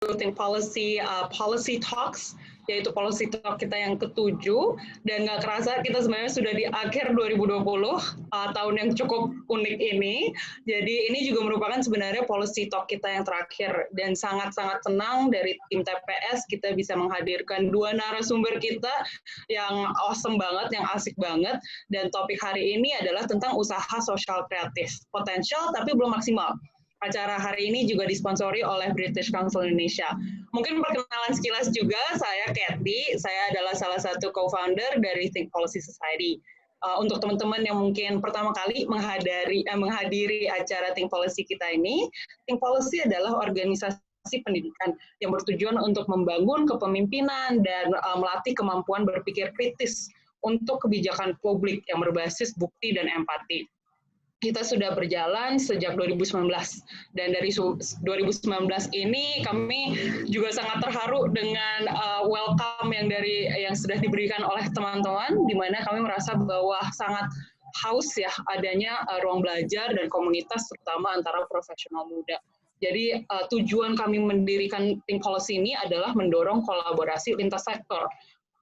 Think Policy Policy Talks, yaitu Policy Talk kita yang ke-7, dan nggak kerasa kita sebenarnya sudah di akhir 2020, tahun yang cukup unik ini. Jadi ini juga merupakan sebenarnya Policy Talk kita yang terakhir, dan sangat-sangat senang dari tim TPS kita bisa menghadirkan 2 narasumber kita yang awesome banget, yang asik banget, dan topik hari ini adalah tentang usaha sosial kreatif, potensial tapi belum maksimal. Acara hari ini juga disponsori oleh British Council Indonesia. Mungkin perkenalan sekilas juga, saya Kathy, saya adalah salah satu co-founder dari Think Policy Society. Untuk teman-teman yang mungkin pertama kali menghadiri acara Think Policy kita ini, Think Policy adalah organisasi pendidikan yang bertujuan untuk membangun kepemimpinan dan melatih kemampuan berpikir kritis untuk kebijakan publik yang berbasis bukti dan empati. Kita sudah berjalan sejak 2019, dan dari 2019 ini kami juga sangat terharu dengan welcome yang sudah diberikan oleh teman-teman, di mana kami merasa bahwa sangat haus ya adanya ruang belajar dan komunitas, terutama antara profesional muda. Jadi tujuan kami mendirikan Think Policy ini adalah mendorong kolaborasi lintas sektor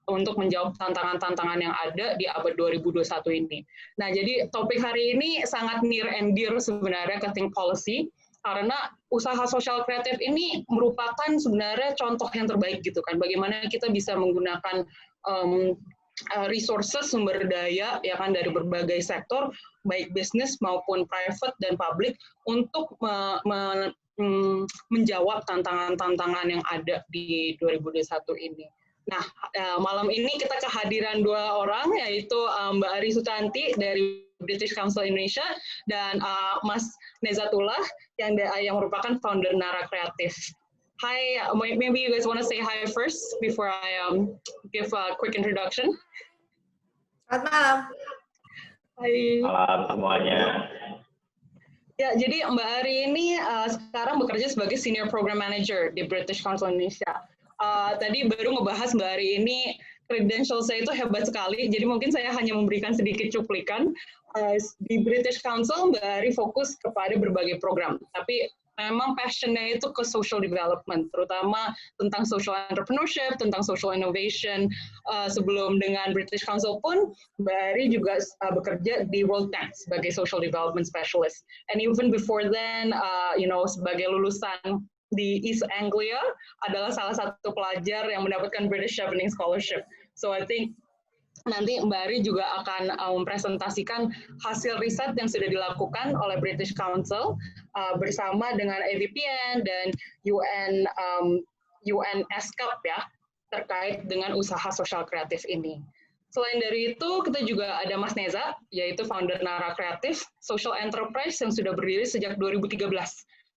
untuk menjawab tantangan-tantangan yang ada di abad 2021 ini. Nah, jadi topik hari ini sangat near and dear sebenarnya ke Think Policy, karena usaha sosial kreatif ini merupakan sebenarnya contoh yang terbaik gitu kan, bagaimana kita bisa menggunakan resources, sumber daya ya kan dari berbagai sektor, baik bisnis maupun private dan publik, untuk menjawab tantangan-tantangan yang ada di 2021 ini. Nah, malam ini kita kehadiran 2 orang, yaitu Mbak Ari Sutanti dari British Council Indonesia dan Mas Nezatullah yang merupakan founder Nara Kreatif. Hi, maybe you guys want to say hi first before I give a quick introduction. Selamat malam. Hai. Malam semuanya. Ya, jadi Mbak Ari ini sekarang bekerja sebagai Senior Program Manager di British Council Indonesia. Tadi baru ngebahas Mbak Ari ini, credential saya itu hebat sekali, jadi mungkin saya hanya memberikan sedikit cuplikan. Di British Council, Mbak Ari fokus kepada berbagai program, tapi memang passion-nya itu ke social development, terutama tentang social entrepreneurship, tentang social innovation. Sebelum dengan British Council pun, Mbak Ari juga bekerja di World Bank sebagai social development specialist. And even before then, sebagai lulusan di East Anglia, adalah salah satu pelajar yang mendapatkan British Chevening Scholarship. So I think nanti Mbak Ari juga akan mempresentasikan hasil riset yang sudah dilakukan oleh British Council bersama dengan AVPN dan UNESCAP ya, terkait dengan usaha sosial kreatif ini. Selain dari itu, kita juga ada Mas Neza, yaitu founder Nara Kreatif, social enterprise yang sudah berdiri sejak 2013.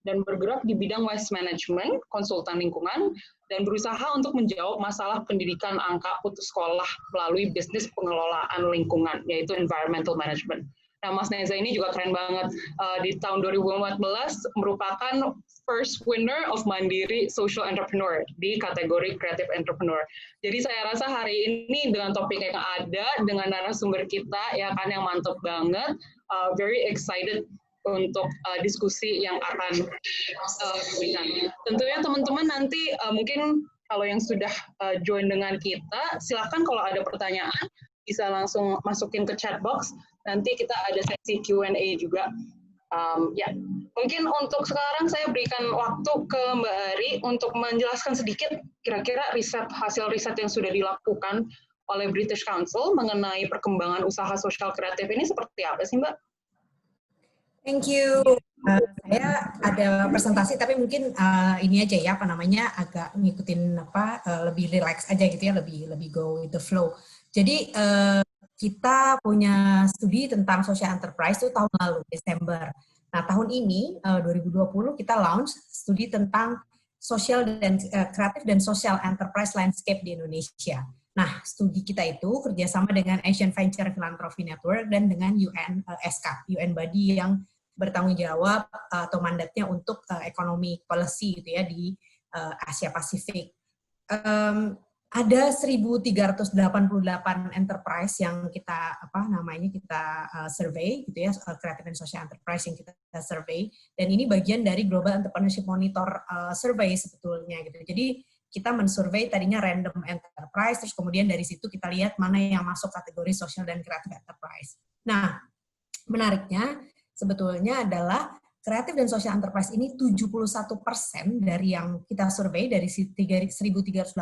Dan bergerak di bidang waste management, konsultan lingkungan, dan berusaha untuk menjawab masalah pendidikan angka putus sekolah melalui bisnis pengelolaan lingkungan, yaitu environmental management. Nah, Mas Neza ini juga keren banget. Di tahun 2014 merupakan first winner of Mandiri Social Entrepreneur di kategori Creative Entrepreneur. Jadi saya rasa hari ini dengan topik yang ada, dengan narasumber kita ya kan yang mantap banget, very excited untuk diskusi yang akan diberikan. Tentunya teman-teman nanti mungkin kalau yang sudah join dengan kita, silakan kalau ada pertanyaan bisa langsung masukin ke chat box. Nanti kita ada sesi Q&A juga. Mungkin untuk sekarang saya berikan waktu ke Mbak Ari untuk menjelaskan sedikit kira-kira hasil riset yang sudah dilakukan oleh British Council mengenai perkembangan usaha sosial kreatif ini seperti apa sih, Mbak? Thank you. Saya ada presentasi, tapi mungkin ini aja ya, agak ngikutin lebih relax aja gitu ya, lebih go with the flow. Jadi kita punya studi tentang social enterprise itu tahun lalu Desember. Nah tahun ini 2020 kita launch studi tentang social dan kreatif dan social enterprise landscape di Indonesia. Nah, studi kita itu kerjasama dengan Asian Venture Philanthropy Network dan dengan UNESCAP, UN Body yang bertanggung jawab atau mandatnya untuk ekonomi policy gitu ya di Asia Pasifik. ada 1.388 enterprise yang kita survei gitu ya, creative and social enterprise yang kita survei, dan ini bagian dari Global Entrepreneurship Monitor survey sebetulnya gitu. Jadi kita mensurvei tadinya random enterprise, terus kemudian dari situ kita lihat mana yang masuk kategori social dan creative enterprise. Nah, menariknya sebetulnya adalah kreatif dan social enterprise ini 71% dari yang kita survei dari 1.388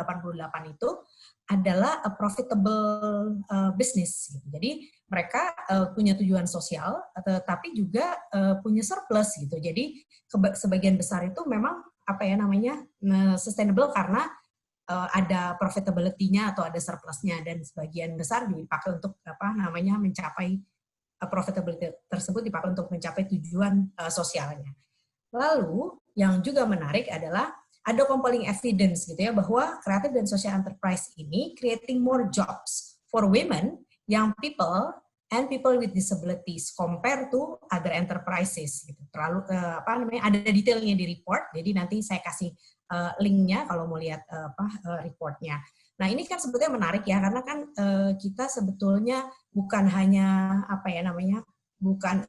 itu adalah a profitable business. Jadi mereka punya tujuan sosial, tetapi juga punya surplus gitu. Jadi sebagian besar itu memang sustainable karena ada profitability-nya atau ada surplusnya, dan sebagian besar dipakai untuk mencapai profitability tersebut dipakai untuk mencapai tujuan sosialnya. Lalu yang juga menarik adalah ada compelling evidence gitu ya, bahwa creative dan social enterprise ini creating more jobs for women, young people, and people with disabilities compare to other enterprises gitu. Terlalu ada detailnya di report, jadi nanti saya kasih linknya kalau mau lihat reportnya. Nah, ini kan sebetulnya menarik ya, karena kan kita sebetulnya bukan hanya bukan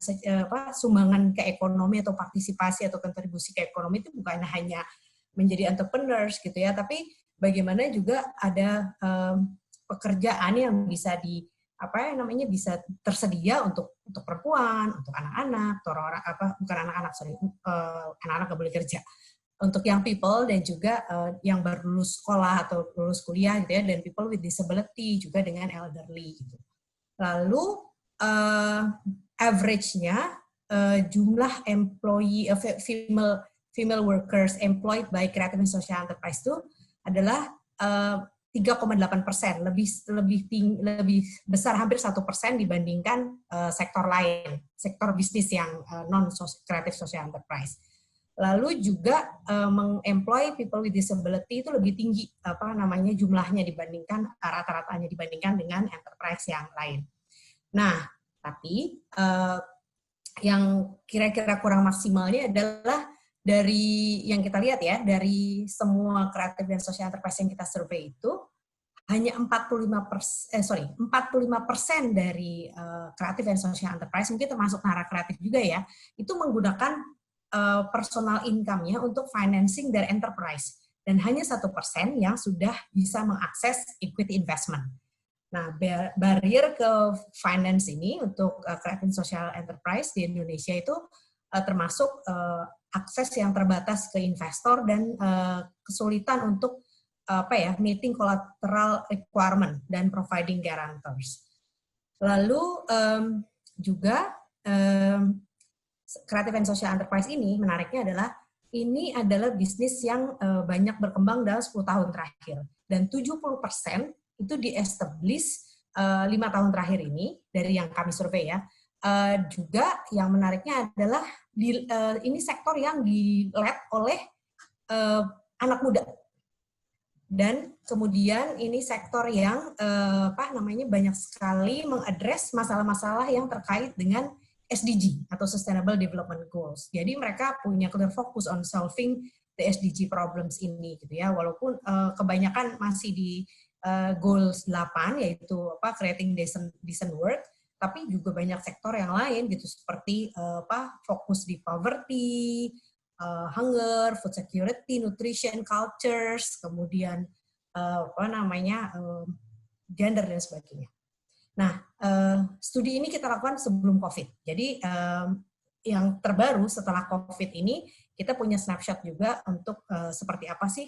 sumbangan ke ekonomi atau partisipasi atau kontribusi ke ekonomi itu bukan hanya menjadi entrepreneurs gitu ya, tapi bagaimana juga ada pekerjaan yang bisa bisa tersedia untuk perempuan, untuk anak-anak, anak-anak nggak boleh kerja, untuk young people dan juga yang baru lulus sekolah atau lulus kuliah gitu ya, dan people with disability juga dengan elderly gitu. Lalu average-nya jumlah employee female workers employed by creative and social enterprise itu adalah 3,8%, lebih besar hampir 1% dibandingkan sektor lain, sektor bisnis yang non creative social enterprise. Lalu juga mengemploy people with disability itu lebih tinggi jumlahnya dibandingkan rata-ratanya dibandingkan dengan enterprise yang lain. Nah, tapi yang kira-kira kurang maksimalnya adalah dari yang kita lihat ya, dari semua kreatif dan social enterprise yang kita survei itu hanya 45% dari kreatif dan social enterprise, mungkin termasuk Nara Kreatif juga ya, itu menggunakan personal income-nya untuk financing their enterprise, dan hanya 1% yang sudah bisa mengakses equity investment. Nah, barrier ke finance ini untuk creative social enterprise di Indonesia itu termasuk akses yang terbatas ke investor dan kesulitan untuk meeting collateral requirement dan providing guarantors. Lalu juga creative and social enterprise ini menariknya adalah ini adalah bisnis yang banyak berkembang dalam 10 tahun terakhir, dan 70% itu di-establish 5 tahun terakhir ini dari yang kami survei ya. Juga yang menariknya adalah ini sektor yang di-led oleh anak muda, dan kemudian ini sektor yang banyak sekali mengadres masalah-masalah yang terkait dengan SDG atau Sustainable Development Goals. Jadi mereka punya clear focus on solving the SDG problems ini gitu ya. Walaupun kebanyakan masih di goals 8 yaitu creating decent work, tapi juga banyak sektor yang lain gitu seperti fokus di poverty, hunger, food security, nutrition, cultures, kemudian gender dan sebagainya. Nah, studi ini kita lakukan sebelum COVID. Jadi yang terbaru setelah COVID ini kita punya snapshot juga untuk seperti apa sih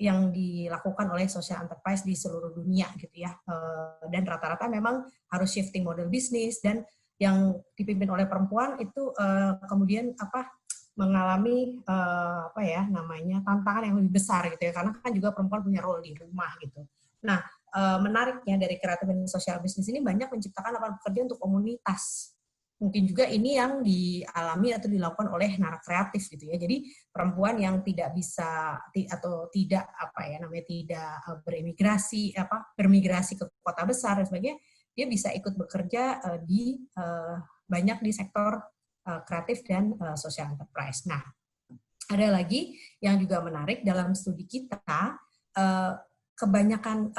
yang dilakukan oleh social enterprise di seluruh dunia gitu ya. Dan rata-rata memang harus shifting model bisnis, dan yang dipimpin oleh perempuan itu kemudian mengalami tantangan yang lebih besar gitu ya, karena kan juga perempuan punya role di rumah gitu. Nah, menariknya dari kreatif dan sosial bisnis ini banyak menciptakan lapangan pekerjaan untuk komunitas. Mungkin juga ini yang dialami atau dilakukan oleh Nara Kreatif gitu ya. Jadi perempuan yang tidak bisa atau tidak bermigrasi ke kota besar dan sebagainya, dia bisa ikut bekerja banyak di sektor kreatif dan social enterprise. Nah, ada lagi yang juga menarik dalam studi kita, kebanyakan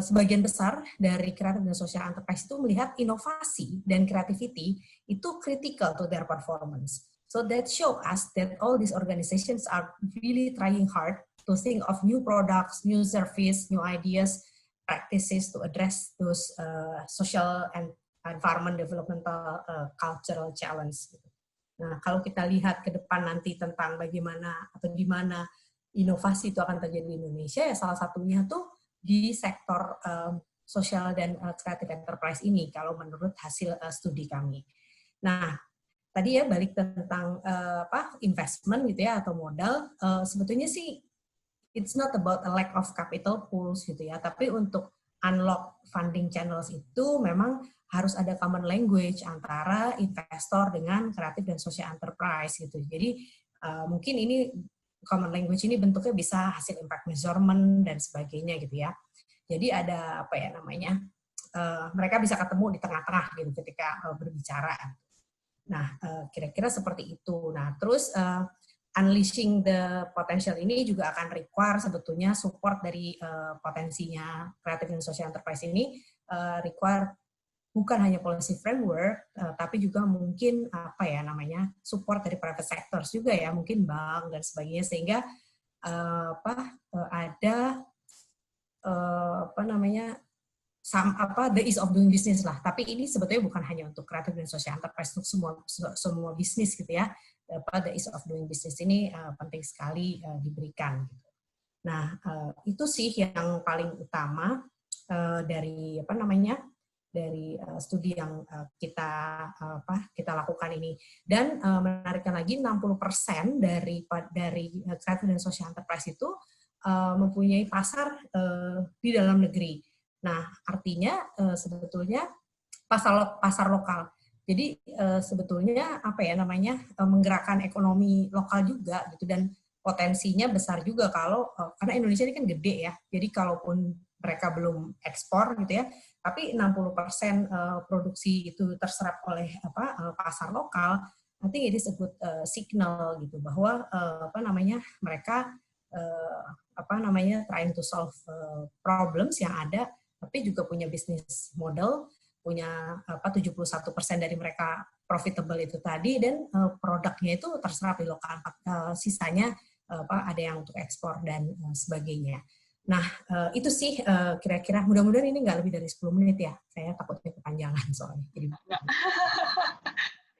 sebagian besar dari creative dan social enterprise itu melihat inovasi dan creativity itu critical to their performance. So that show us that all these organizations are really trying hard to think of new products, new service, new ideas, practices to address those social and environment developmental cultural challenge. Nah, kalau kita lihat ke depan nanti tentang bagaimana atau di mana inovasi itu akan terjadi di Indonesia, ya salah satunya tuh di sektor social dan creative enterprise ini, kalau menurut hasil studi kami. Nah, tadi ya balik tentang investment gitu ya atau modal, sebetulnya sih it's not about a lack of capital pools gitu ya, tapi untuk unlock funding channels itu memang harus ada common language antara investor dengan creative dan social enterprise gitu. Jadi mungkin ini common language ini bentuknya bisa hasil impact measurement dan sebagainya gitu ya. Jadi ada mereka bisa ketemu di tengah-tengah gitu ketika berbicara. Nah, kira-kira seperti itu. Nah, terus unleashing the potential ini juga akan require sebetulnya support dari potensinya creative dan social enterprise ini, require bukan hanya policy framework, tapi juga mungkin support dari private sectors juga ya, mungkin bank dan sebagainya, sehingga ada the ease of doing business lah. Tapi ini sebetulnya bukan hanya untuk creative dan social enterprise, untuk semua bisnis gitu ya. The ease of doing business ini penting sekali diberikan. Nah, itu sih yang paling utama dari dari studi yang kita lakukan ini. Dan menariknya lagi 60% dari creative dan social enterprise itu mempunyai pasar di dalam negeri. Nah, artinya sebetulnya pasar lokal. Jadi sebetulnya menggerakkan ekonomi lokal juga gitu, dan potensinya besar juga karena Indonesia ini kan gede ya. Jadi kalaupun mereka belum ekspor gitu ya, tapi 60% produksi itu terserap oleh pasar lokal. I think it is a good signal gitu bahwa mereka trying to solve problems yang ada, tapi juga punya bisnis model, punya 71% dari mereka profitable itu tadi, dan produknya itu terserap di lokal, sisanya ada yang untuk ekspor dan sebagainya. Nah, itu sih kira-kira, mudah-mudahan ini nggak lebih dari 10 menit ya, saya takutnya kepanjangan soalnya.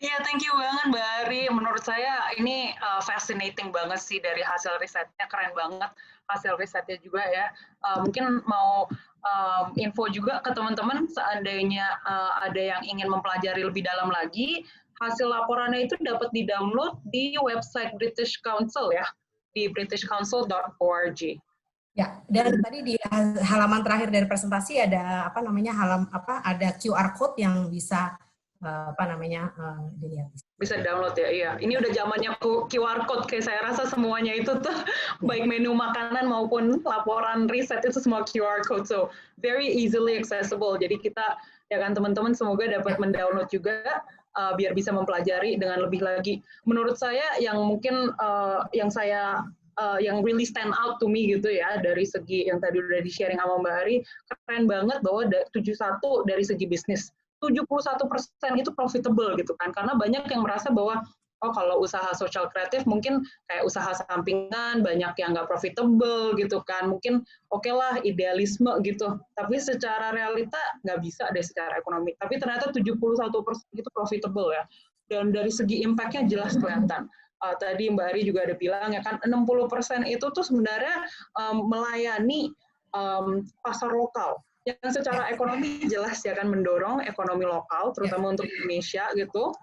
Iya, thank you banget Mbak Ari. Menurut saya ini fascinating banget sih dari hasil risetnya, keren banget hasil risetnya juga ya. Mungkin mau info juga ke teman-teman, seandainya ada yang ingin mempelajari lebih dalam lagi, hasil laporannya itu dapat di-download di website British Council ya, di britishcouncil.org. Ya, dan tadi di halaman terakhir dari presentasi ada ada QR code yang bisa dilihat. Bisa download ya, iya. Ini udah zamannya QR code, kayak saya rasa semuanya itu tuh, baik menu makanan maupun laporan riset itu semua QR code, so very easily accessible. Jadi kita, ya kan teman-teman, semoga dapat mendownload juga, biar bisa mempelajari dengan lebih lagi. Menurut saya yang mungkin yang really stand out to me gitu ya, dari segi yang tadi udah di-sharing sama Mbak Ari, keren banget bahwa 71 dari segi bisnis, 71% itu profitable gitu kan, karena banyak yang merasa bahwa kalau usaha social kreatif mungkin kayak usaha sampingan, banyak yang nggak profitable gitu kan, mungkin oke lah idealisme gitu, tapi secara realita nggak bisa deh secara ekonomi, tapi ternyata 71% itu profitable ya, dan dari segi impact-nya jelas kelihatan. Tadi Mbak Ari juga ada bilang ya kan, 60% itu tuh sebenarnya melayani pasar lokal, yang secara ekonomi jelas ya kan mendorong ekonomi lokal, terutama untuk Indonesia gitu,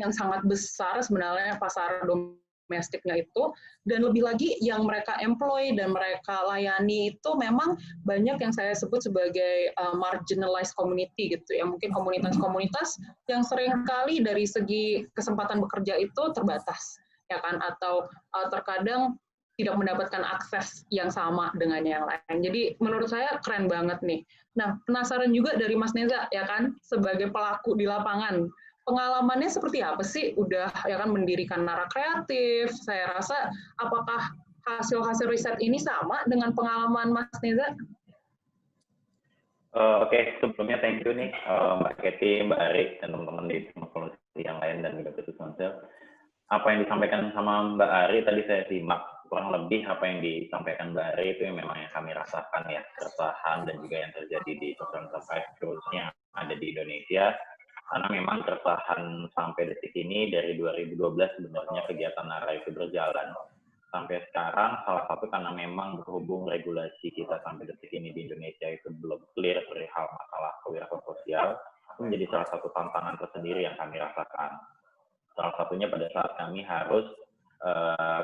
yang sangat besar sebenarnya pasar domestiknya itu, dan lebih lagi yang mereka employ dan mereka layani itu memang banyak yang saya sebut sebagai marginalized community gitu ya, mungkin komunitas-komunitas yang seringkali dari segi kesempatan bekerja itu terbatas ya kan, atau terkadang tidak mendapatkan akses yang sama dengan yang lain. Jadi menurut saya keren banget nih. Nah, penasaran juga dari Mas Neza ya kan, sebagai pelaku di lapangan, pengalamannya seperti apa sih? Udah ya kan mendirikan Nara Kreatif, saya rasa apakah hasil-hasil riset ini sama dengan pengalaman Mas Neza? Oke, sebelumnya thank you nih Mbak Kety, Mbak Ari, dan teman-teman di Solusi yang lain dan juga Business Council. Apa yang disampaikan sama Mbak Ari tadi saya simak, kurang lebih apa yang disampaikan Mbak Ari itu yang memang yang kami rasakan ya, keresahan dan juga yang terjadi di social enterprise khususnya yang ada di Indonesia. Karena memang keresahan sampai detik ini dari 2012 sebenarnya kegiatan NARA itu berjalan. Sampai sekarang salah satu karena memang berhubung regulasi kita sampai detik ini di Indonesia itu belum clear perihal masalah kewirausahaan sosial, itu menjadi salah satu tantangan tersendiri yang kami rasakan. Salah satunya pada saat kami harus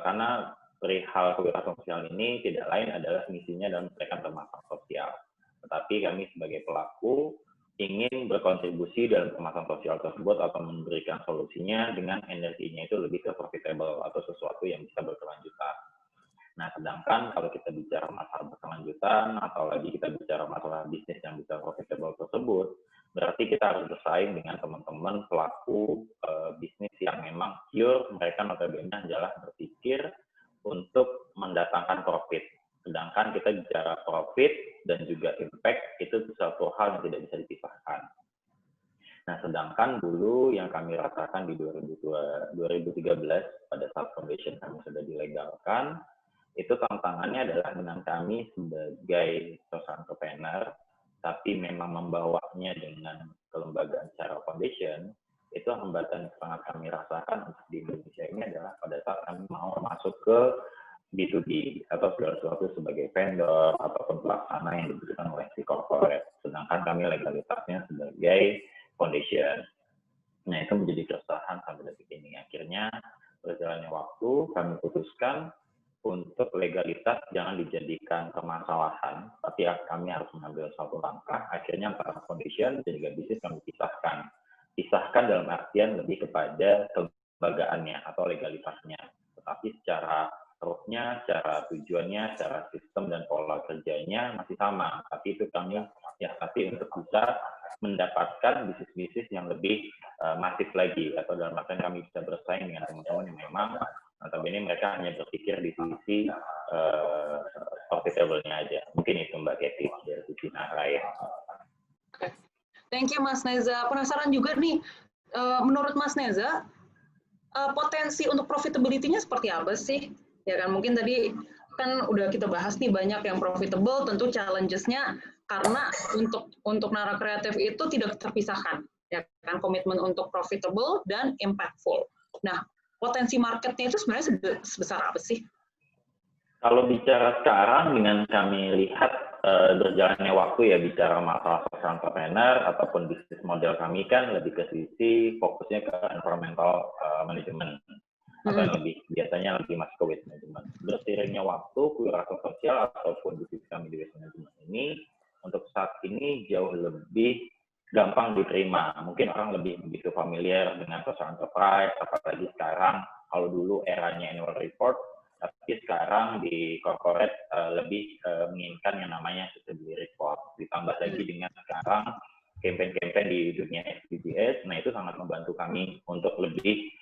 karena perihal kewirausahaan sosial ini tidak lain adalah misinya dalam memberikan permasalahan sosial. Tetapi kami sebagai pelaku ingin berkontribusi dalam permasalahan sosial tersebut atau memberikan solusinya dengan energinya itu lebih ke profitable atau sesuatu yang bisa berkelanjutan. Nah, sedangkan kalau kita bicara masalah berkelanjutan atau lagi kita bicara masalah bisnis yang bisa profitable tersebut, berarti kita harus bersaing dengan teman-teman pelaku bisnis yang memang pure mereka notabene adalah berpikir untuk mendatangkan profit. Sedangkan kita bicara profit dan juga impact itu satu hal yang tidak bisa dipisahkan. Nah, sedangkan dulu yang kami rasakan di 2013 pada saat foundation kami sudah dilegalkan, itu tantangannya adalah dengan kami sebagai social entrepreneur, tapi memang membawanya dengan kelembagaan secara foundation, itu hambatan yang sangat kami rasakan untuk di Indonesia ini adalah pada saat kami mau masuk ke B2B atau segala sesuatu sebagai vendor ataupun pelaksana yang dibutuhkan oleh si corporate, sedangkan kami legalitasnya sebagai foundation. Nah, itu menjadi keresahan sampai detik ini. Akhirnya berjalannya waktu kami putuskan untuk legalitas jangan dijadikan permasalahan, tapi kami harus mengambil satu langkah. Akhirnya antara foundation dan juga bisnis kami pisahkan. Pisahkan dalam artian lebih kepada kelembagaannya atau legalitasnya, tetapi secara rohnya, cara tujuannya, cara sistem dan pola kerjanya masih sama. Tapi itu kami siasati untuk bisa mendapatkan bisnis-bisnis yang lebih masif lagi, atau dalam artian kami bisa bersaing dengan teman-teman yang memang notabene mereka hanya berpikir di sisi profitable-nya aja. Mungkin itu Mbak Kety dari sisi NARA ya. Okay. Thank you Mas Neza. Penasaran juga nih, menurut Mas Neza, potensi untuk profitability-nya seperti apa sih? Ya kan, mungkin tadi kan udah kita bahas nih banyak yang profitable, tentu challenges-nya karena untuk NARA Kreatif itu tidak terpisahkan, ya kan, komitmen untuk profitable dan impactful. Nah, potensi marketnya itu sebenarnya sebesar apa sih? Kalau bicara sekarang dengan kami lihat berjalannya waktu ya, bicara masalah social entrepreneur ataupun bisnis model kami kan lebih ke sisi fokusnya ke environmental management. Atau lebih biasanya lebih masuk ke waste management. Beriringnya waktu, kewirausahaan sosial ataupun bisnis kami di waste management ini untuk saat ini jauh lebih gampang diterima. Mungkin orang lebih begitu familiar dengan social enterprise, apalagi sekarang kalau dulu eranya annual report, tapi sekarang di corporate lebih menginginkan yang namanya sustainability report. Ditambah lagi dengan sekarang campaign-campaign di dunia SDGs, nah itu sangat membantu kami untuk lebih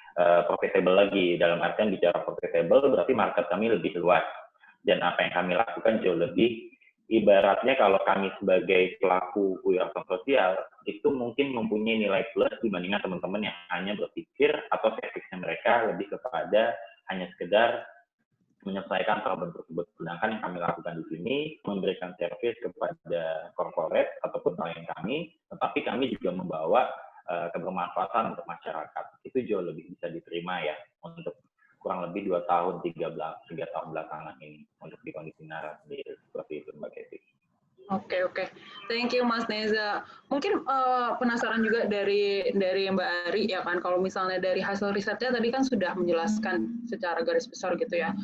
profitable lagi. Dalam artian bicara profitable berarti market kami lebih luas. Dan apa yang kami lakukan jauh lebih, ibaratnya kalau kami sebagai pelaku kewirausahaan sosial, itu mungkin mempunyai nilai plus dibandingkan teman-teman yang hanya berpikir atau service-nya mereka lebih kepada hanya sekedar menyelesaikan problem tersebut. Sedangkan yang kami lakukan di sini memberikan service kepada corporate ataupun klien kami, tetapi kami juga membawa kebermanfaatan untuk masyarakat. Itu jauh lebih bisa diterima ya untuk kurang lebih 2 tahun, 3 tahun belakangan ini untuk di kondisi NARA sendiri. Seperti itu Mbak Kety. Oke. Thank you Mas Neza. Mungkin penasaran juga dari Mbak Ari ya kan, kalau misalnya dari hasil risetnya tadi kan sudah menjelaskan secara garis besar gitu ya,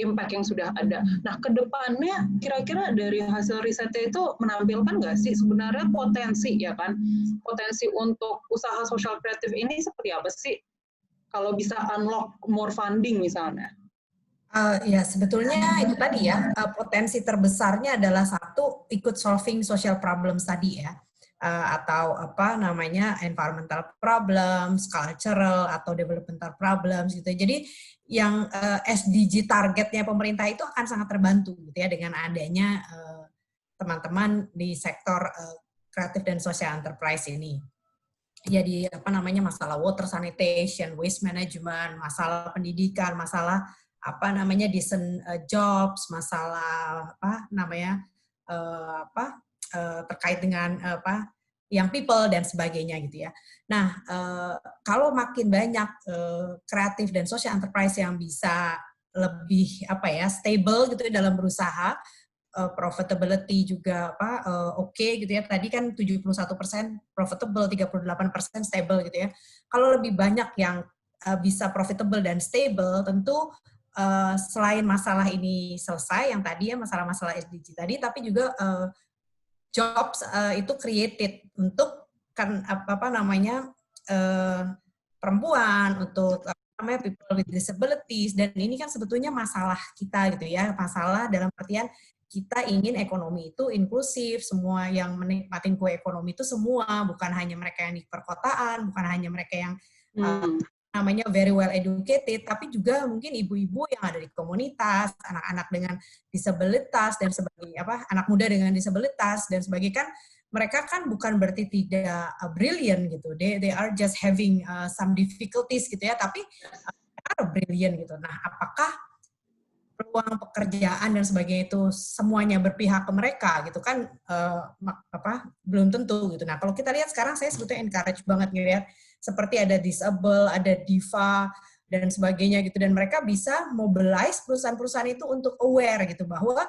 impact yang sudah ada. Nah, ke depannya kira-kira dari hasil risetnya itu menampilkan nggak sih sebenarnya potensi ya kan, potensi untuk usaha social kreatif ini seperti apa sih? Kalau bisa unlock more funding misalnya. Ya sebetulnya itu tadi ya, potensi terbesarnya adalah satu, ikut solving social problems tadi ya, atau apa namanya environmental problems, cultural atau developmental problems gitu. Jadi yang SDG targetnya pemerintah itu akan sangat terbantu gitu ya dengan adanya teman-teman di sektor kreatif dan social enterprise ini. Jadi apa namanya masalah water sanitation, waste management, masalah pendidikan, masalah apa namanya decent jobs, masalah apa namanya terkait dengan apa young people dan sebagainya gitu ya. Nah, kalau makin banyak kreatif dan social enterprise yang bisa lebih apa ya stable gitu ya dalam berusaha, profitability juga apa oke gitu ya. Tadi kan 71% profitable, 38% stable gitu ya. Kalau lebih banyak yang bisa profitable dan stable, tentu selain masalah ini selesai yang tadi ya masalah-masalah SDG tadi, tapi juga jobs itu created untuk kan apa namanya perempuan, untuk namanya people with disabilities, dan ini kan sebetulnya masalah kita gitu ya, masalah dalam artian kita ingin ekonomi itu inklusif, semua yang menikmatin kue ekonomi itu semua, bukan hanya mereka yang di perkotaan, bukan hanya mereka yang namanya very well educated, tapi juga mungkin ibu-ibu yang ada di komunitas, anak-anak dengan disabilitas dan sebagainya, anak muda dengan disabilitas dan sebagainya, kan mereka kan bukan berarti tidak brilliant gitu, they are just having some difficulties gitu ya, tapi are brilliant gitu. Nah, apakah peluang pekerjaan dan sebagainya itu semuanya berpihak ke mereka gitu kan belum tentu gitu. Nah, kalau kita lihat sekarang saya sebetulnya encourage banget ngelihat seperti ada disable, ada diva dan sebagainya gitu, dan mereka bisa mobilize perusahaan-perusahaan itu untuk aware gitu bahwa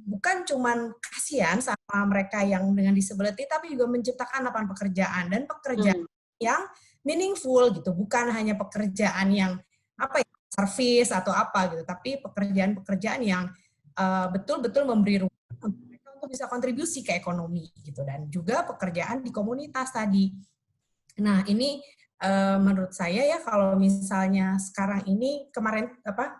bukan cuman kasihan sama mereka yang dengan disability, tapi juga menciptakan lapangan pekerjaan dan pekerjaan yang meaningful gitu, bukan hanya pekerjaan yang apa ya service atau apa gitu, tapi pekerjaan-pekerjaan yang betul-betul memberi ruang untuk mereka untuk bisa kontribusi ke ekonomi gitu, dan juga pekerjaan di komunitas tadi. Nah, ini menurut saya ya kalau misalnya sekarang ini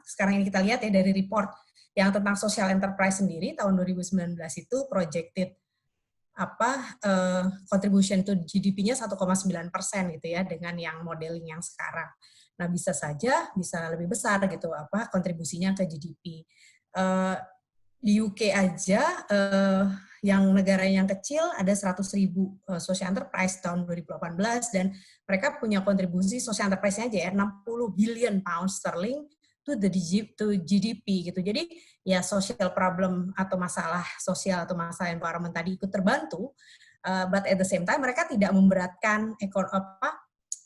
sekarang ini kita lihat ya dari report yang tentang social enterprise sendiri tahun 2019 itu projected contribution to GDP-nya 1,9% gitu ya dengan yang modeling yang sekarang. Nah, bisa saja bisa lebih besar gitu kontribusinya ke GDP. Di UK aja yang negara yang kecil ada 100.000 social enterprise tahun 2018, dan mereka punya kontribusi social enterprise-nya aja ya 60 billion pound sterling to GDP gitu. Jadi ya social problem atau masalah sosial atau masalah environment tadi ikut terbantu, but at the same time mereka tidak memberatkan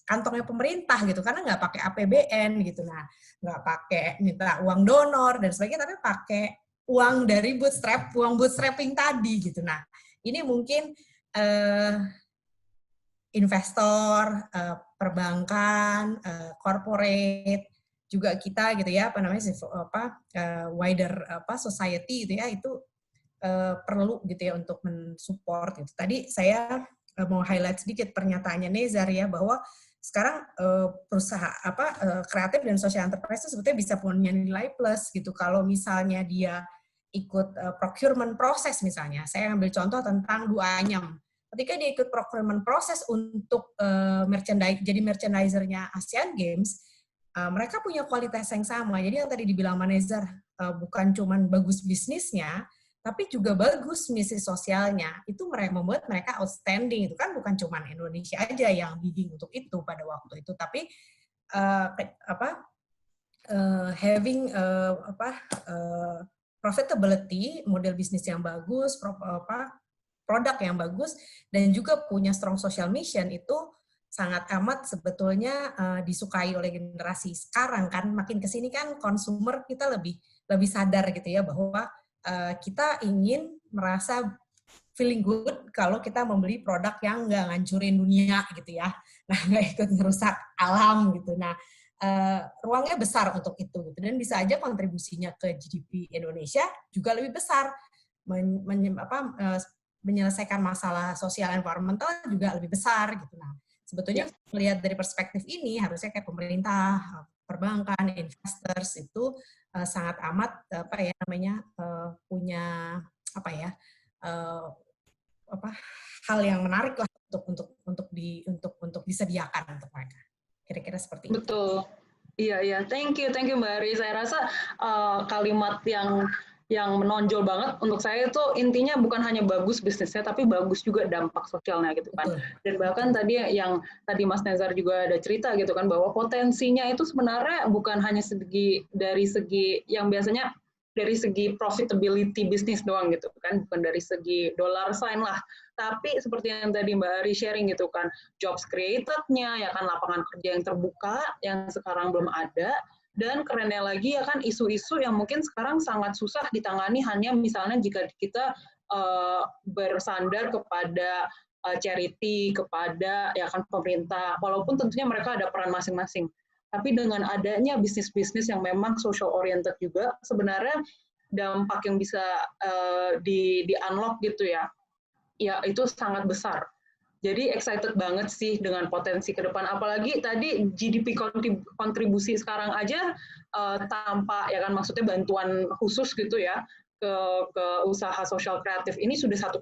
kantongnya pemerintah gitu, karena nggak pakai APBN gitu, nah nggak pakai minta uang donor dan sebagainya, tapi pakai uang dari uang bootstrapping tadi gitu. Nah, ini mungkin investor, perbankan, corporate, juga kita gitu ya, wider society gitu ya, itu perlu gitu ya untuk mensupport gitu. Tadi saya mau highlight sedikit pernyataannya Nezar ya, bahwa sekarang perusahaan kreatif dan social enterprise itu sebetulnya bisa punya nilai plus gitu kalau misalnya dia ikut procurement proses misalnya. Saya ambil contoh tentang Duanyam. Ketika dia ikut procurement proses untuk jadi merchandiser-nya Asian Games, mereka punya kualitas yang sama. Jadi yang tadi dibilang Manezar, bukan cuman bagus bisnisnya, tapi juga bagus misi sosialnya. Itu membuat mereka outstanding. Itu kan bukan cuman Indonesia aja yang bidding untuk itu pada waktu itu, tapi having profitability, model bisnis yang bagus, produk yang bagus, dan juga punya strong social mission, itu sangat amat sebetulnya disukai oleh generasi sekarang kan. Makin kesini kan consumer kita lebih sadar gitu ya, bahwa kita ingin merasa feeling good kalau kita membeli produk yang nggak ngancurin dunia gitu ya, nah nggak ikut ngerusak alam gitu. Nah, ruangnya besar untuk itu gitu, dan bisa aja kontribusinya ke GDP Indonesia juga lebih besar, menyelesaikan masalah sosial environmental juga lebih besar gitu. Nah, sebetulnya melihat dari perspektif ini harusnya kayak pemerintah, perbankan, investors itu sangat amat punya hal yang menarik lah untuk disediakan untuk mereka. Kira-kira seperti itu. Betul. Iya, thank you Mbak Ari. Saya rasa kalimat yang yang menonjol banget untuk saya itu intinya bukan hanya bagus bisnisnya tapi bagus juga dampak sosialnya gitu kan. Betul. Dan bahkan tadi yang tadi Mas Nezar juga ada cerita gitu kan bahwa potensinya itu sebenarnya bukan hanya dari segi yang biasanya dari segi profitability bisnis doang gitu kan, bukan dari segi dollar sign lah, tapi seperti yang tadi Mbak Ari sharing gitu kan, jobs created-nya ya kan, lapangan kerja yang terbuka yang sekarang belum ada. Dan kerennya lagi ya kan isu-isu yang mungkin sekarang sangat susah ditangani hanya misalnya jika kita bersandar kepada charity, kepada ya kan pemerintah, walaupun tentunya mereka ada peran masing-masing. Tapi dengan adanya bisnis-bisnis yang memang social oriented juga, sebenarnya dampak yang bisa di-unlock gitu ya itu sangat besar. Jadi excited banget sih dengan potensi ke depan. Apalagi tadi GDP kontribusi sekarang aja tanpa ya kan maksudnya bantuan khusus gitu ya ke usaha sosial kreatif ini sudah 1,9%.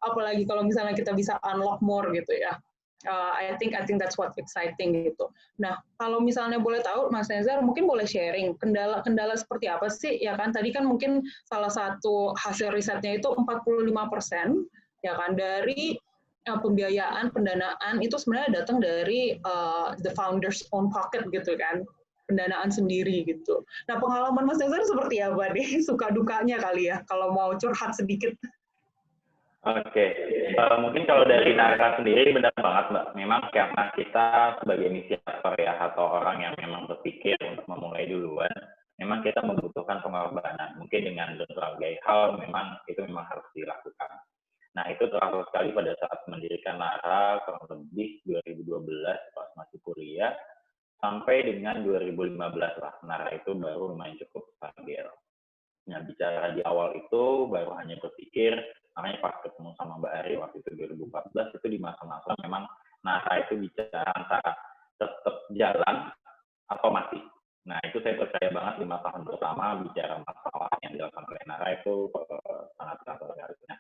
Apalagi kalau misalnya kita bisa unlock more gitu ya. I think that's what exciting gitu. Nah, kalau misalnya boleh tahu, Mas Nezar mungkin boleh sharing kendala seperti apa sih? Ya kan tadi kan mungkin salah satu hasil risetnya itu 45% ya kan dari pembiayaan, pendanaan itu sebenarnya datang dari the founder's own pocket gitu kan, pendanaan sendiri gitu. Nah pengalaman Mas Nezar seperti apa nih? Suka dukanya kali ya, kalau mau curhat sedikit. Oke, mungkin kalau dari Nara sendiri benar banget Mbak. Memang karena kita sebagai inisiator ya atau orang yang memang berpikir untuk memulai duluan, memang kita membutuhkan pengorbanan. Mungkin dengan berbagai hal memang itu memang harus dilakukan. Nah, itu terasa sekali pada saat mendirikan Nara kurang lebih 2012 pas masih kuliah sampai dengan 2015 lah. Nara itu baru lumayan cukup stabil. Nah, bicara di awal itu baru hanya berpikir, namanya pas ketemu sama Mbak Ari waktu itu 2014 itu di masa-masa memang Nara itu bicara antara tetap jalan atau mati. Nah, itu saya percaya banget 5 tahun pertama bicara masalah yang dilakukan oleh Nara itu sangat kontroversial.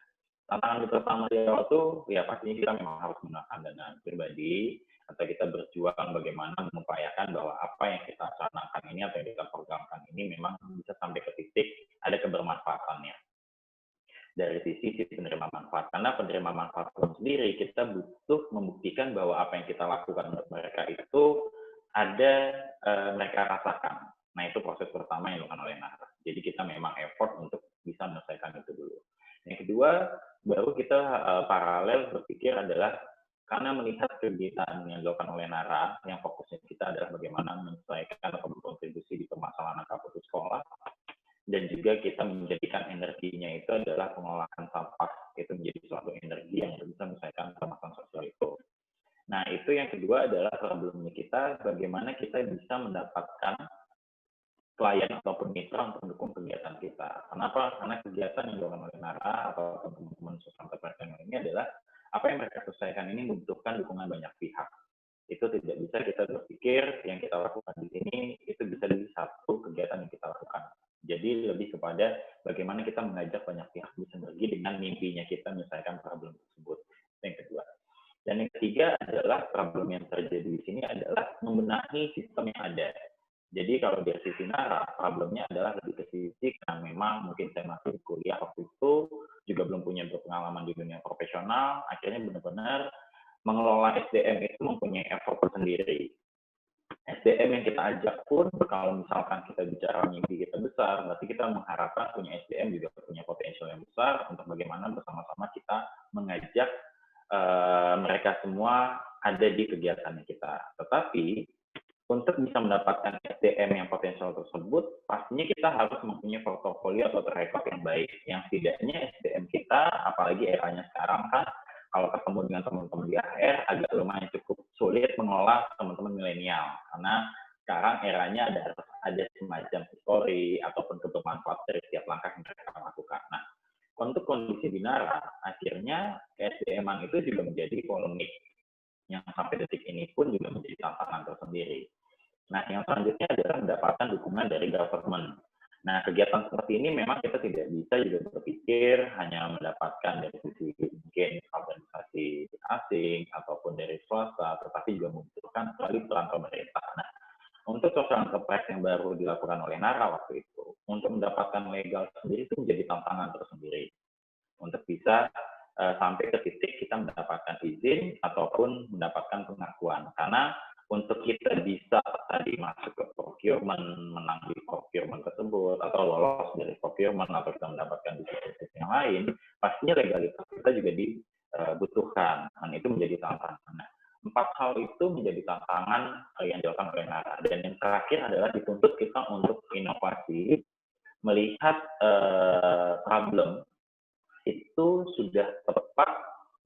Tantangan pertama di awal tuh ya pastinya kita memang harus menggunakan dana pribadi atau kita berjuang bagaimana mengupayakan bahwa apa yang kita canangkan ini atau yang kita programkan ini memang bisa sampai ke titik ada kebermanfaatannya dari sisi penerima manfaat. Karena penerima manfaat sendiri kita butuh membuktikan bahwa apa yang kita lakukan untuk mereka itu ada mereka rasakan. Nah, itu proses pertama yang dilakukan oleh Nara. Jadi kita memang effort untuk bisa menyelesaikan itu dulu. Yang kedua, baru kita paralel berpikir adalah karena melihat kegiatan yang dilakukan oleh Nara, yang fokusnya kita adalah bagaimana menyelesaikan atau berkontribusi di permasalahan angka putus sekolah, dan juga kita menjadikan energinya itu adalah pengolahan sampah, itu menjadi suatu energi yang bisa menyelesaikan permasalahan sosial itu. Nah, itu yang kedua adalah problemnya kita, bagaimana kita bisa mendapatkan klien ataupun mitra untuk mendukung kegiatan kita. Kenapa? Karena kegiatan yang dilakukan oleh Nara atau teman-teman social entrepreneur ini adalah apa yang mereka selesaikan ini membutuhkan dukungan banyak pihak. Itu tidak bisa kita berpikir yang kita lakukan di sini itu bisa jadi satu kegiatan yang kita lakukan. Jadi lebih kepada bagaimana kita mengajak banyak pihak bersinergi dengan mimpinya kita menyelesaikan problem tersebut. Itu yang kedua. Dan yang ketiga adalah problem yang terjadi di sini adalah membenahi sistem yang ada. Jadi kalau dari sisi Nara, problemnya adalah lebih ke sisi karena memang mungkin saya masih kuliah waktu itu, juga belum punya pengalaman di dunia profesional, akhirnya benar-benar mengelola SDM itu mempunyai effort sendiri. SDM yang kita ajak pun, kalau misalkan kita bicara mimpi kita besar, berarti kita mengharapkan punya SDM juga punya potensial yang besar untuk bagaimana bersama-sama kita mengajak mereka semua ada di kegiatan kita. Tetapi untuk bisa mendapatkan SDM yang potensial tersebut, pastinya kita harus mempunyai portofolio atau track record yang baik. Yang setidaknya SDM kita, apalagi eranya sekarang kan, kalau ketemu dengan teman-teman di AR, agak lumayan cukup sulit mengelola teman-teman milenial. Karena sekarang eranya ada semacam histori ataupun kebermanfaat dari setiap langkah yang mereka lakukan. Nah, untuk kondisi di Nara, akhirnya SDM-an itu juga menjadi polemik. Yang sampai detik ini pun juga menjadi tantangan tersendiri. Nah, yang selanjutnya adalah mendapatkan dukungan dari government. Nah, kegiatan seperti ini memang kita tidak bisa juga berpikir hanya mendapatkan dari sisi mungkin organisasi asing ataupun dari swasta, tetapi juga membutuhkan sekali peran pemerintah. Nah, untuk social enterprise yang baru dilakukan oleh Nara waktu itu, untuk mendapatkan legal sendiri itu menjadi tantangan tersendiri untuk bisa sampai ke titik kita mendapatkan izin ataupun mendapatkan pengakuan. Karena untuk kita bisa tadi masuk ke procurement, menang di procurement tersebut, atau lolos dari procurement, atau kita mendapatkan bisnis yang lain, pastinya legalitas kita juga dibutuhkan. Dan itu menjadi tantangan. Nah, 4 hal itu menjadi tantangan yang dilakukan oleh Nara. Dan yang terakhir adalah dituntut kita untuk inovasi, melihat problem itu sudah tepat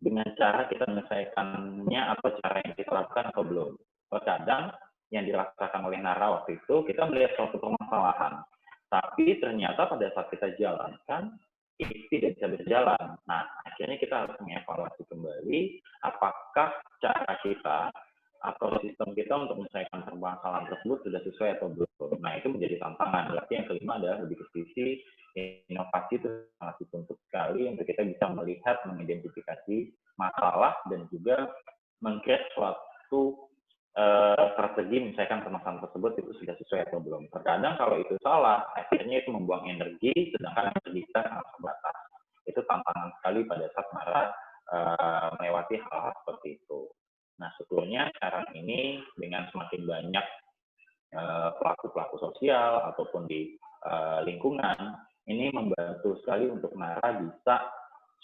dengan cara kita menyelesaikannya atau cara yang kita lakukan atau belum. Terkadang yang dirasakan oleh Nara waktu itu, kita melihat suatu permasalahan, tapi ternyata pada saat kita jalankan, itu tidak bisa berjalan. Nah, akhirnya kita harus mengevaluasi kembali apakah cara kita atau sistem kita untuk menyelesaikan permasalahan tersebut sudah sesuai atau belum. Nah, itu menjadi tantangan. Berarti yang kelima adalah lebih ke sisi inovasi itu sangat dituntut sekali untuk kita bisa melihat, mengidentifikasi masalah dan juga meng-create suatu strategi menyelesaikan permasalahan tersebut itu sudah sesuai atau belum. Terkadang kalau itu salah, akhirnya itu membuang energi, sedangkan energi kita sangat terbatas. Itu tantangan sekali pada saat Nara melewati hal-hal seperti itu. Nah, sebetulnya sekarang ini dengan semakin banyak pelaku-pelaku sosial ataupun di lingkungan, ini membantu sekali untuk Nara bisa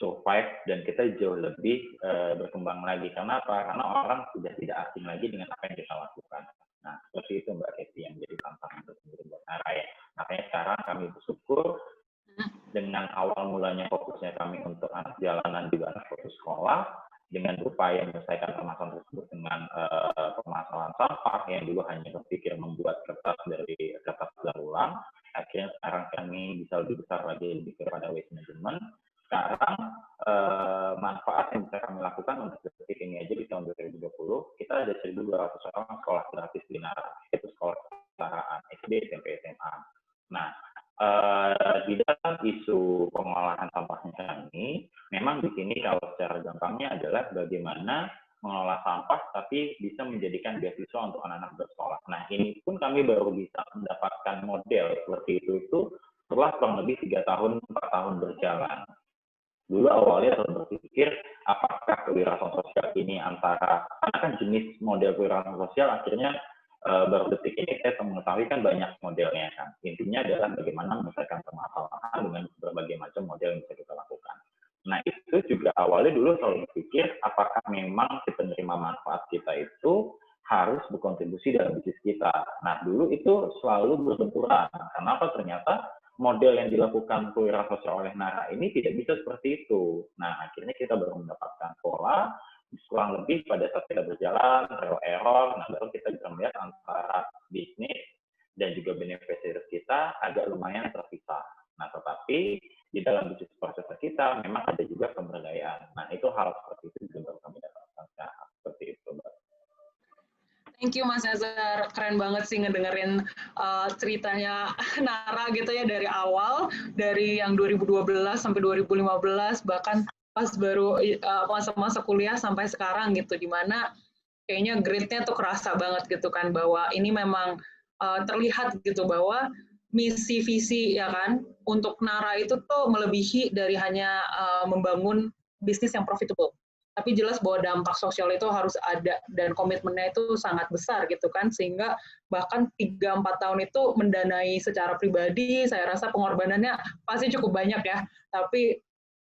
survive dan kita jauh lebih berkembang lagi. Karena apa? Karena orang sudah tidak asing lagi dengan apa yang kita lakukan. Nah, seperti itu Mbak Keti yang jadi tantangan tersendiri buat Nara ya. Makanya sekarang kami bersyukur dengan awal mulanya fokusnya kami untuk anak jalanan juga anak fokus sekolah, dengan upaya menyelesaikan permasalahan tersebut dengan permasalahan sampah yang dulu hanya berpikir membuat kertas dari kertas daur ulang, akhirnya sekarang kami bisa lebih besar lagi lebih kepada waste management. Sekarang manfaat yang bisa kami lakukan untuk detik ini aja di tahun 2020, kita ada 1.200 orang sekolah gratis di Nara, itu sekolah kesetaraan SD, SMP, SMA. Nah, di dalam isu pengolahan sampahnya kami, memang di sini kalau secara gampangnya adalah bagaimana mengelola sampah tapi bisa menjadikan beasiswa untuk anak-anak bersekolah. Nah, ini pun kami baru bisa mendapatkan model seperti itu setelah kurang lebih 3 tahun, 4 tahun berjalan. Dulu awalnya saya berpikir apakah kewirausahaan sosial ini antara, karena kan jenis model kewirausahaan sosial akhirnya baru detik ini saya mengetahui kan banyak modelnya kan. Intinya adalah bagaimana menyelesaikan permasalahan dengan berbagai macam model yang bisa kita lakukan. Nah, itu juga awalnya dulu selalu berpikir apakah memang si penerima manfaat kita itu harus berkontribusi dalam bisnis kita. Nah, dulu itu selalu berbenturan. Kenapa? Ternyata model yang dilakukan kewirausahaan sosial oleh Nara ini tidak bisa seperti itu. Nah, akhirnya kita baru mendapatkan pola kurang lebih pada saat kita berjalan, error, nah baru kita bisa melihat antara bisnis dan juga beneficiaries kita agak lumayan terpisah. Nah, tetapi di dalam bisnis proses kita memang ada juga pemberdayaan. Nah, itu hal seperti itu juga baru kami dapatkan sekarang. Seperti itu, Mbak. Thank you Mas Nazar, keren banget sih ngedengerin ceritanya Nara gitu ya dari awal, dari yang 2012 sampai 2015, bahkan pas baru masa-masa kuliah sampai sekarang gitu, dimana kayaknya grit-nya tuh kerasa banget gitu kan, bahwa ini memang terlihat gitu bahwa misi visi ya kan untuk Nara itu tuh melebihi dari hanya membangun bisnis yang profitable. Tapi jelas bahwa dampak sosial itu harus ada dan komitmennya itu sangat besar gitu kan, sehingga bahkan 3-4 tahun itu mendanai secara pribadi, saya rasa pengorbanannya pasti cukup banyak ya, tapi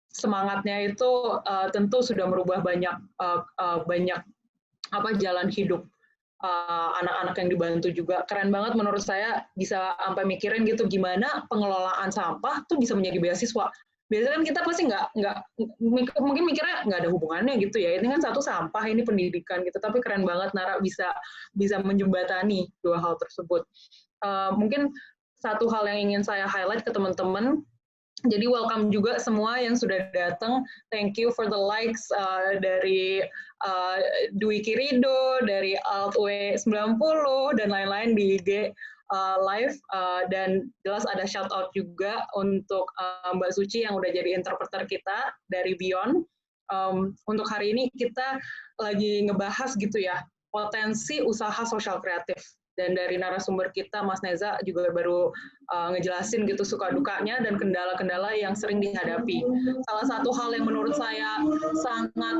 semangatnya itu tentu sudah merubah banyak jalan hidup anak-anak yang dibantu juga. Keren banget menurut saya bisa sampai mikirin gitu gimana pengelolaan sampah tuh bisa menjadi beasiswa. Biasanya kan kita pasti mungkin mikirnya nggak ada hubungannya gitu ya. Ini kan satu sampah, ini pendidikan gitu. Tapi keren banget Nara bisa menjembatani dua hal tersebut. Mungkin satu hal yang ingin saya highlight ke teman-teman. Jadi welcome juga semua yang sudah datang. Thank you for the likes dari Dwi Kirido, dari AltW90 dan lain-lain di IG live, dan jelas ada shout out juga untuk Mbak Suci yang udah jadi interpreter kita dari Beyond. Untuk hari ini kita lagi ngebahas gitu ya potensi usaha sosial kreatif. Dan dari narasumber kita, Mas Neza juga baru ngejelasin gitu suka dukanya dan kendala-kendala yang sering dihadapi. Salah satu hal yang menurut saya sangat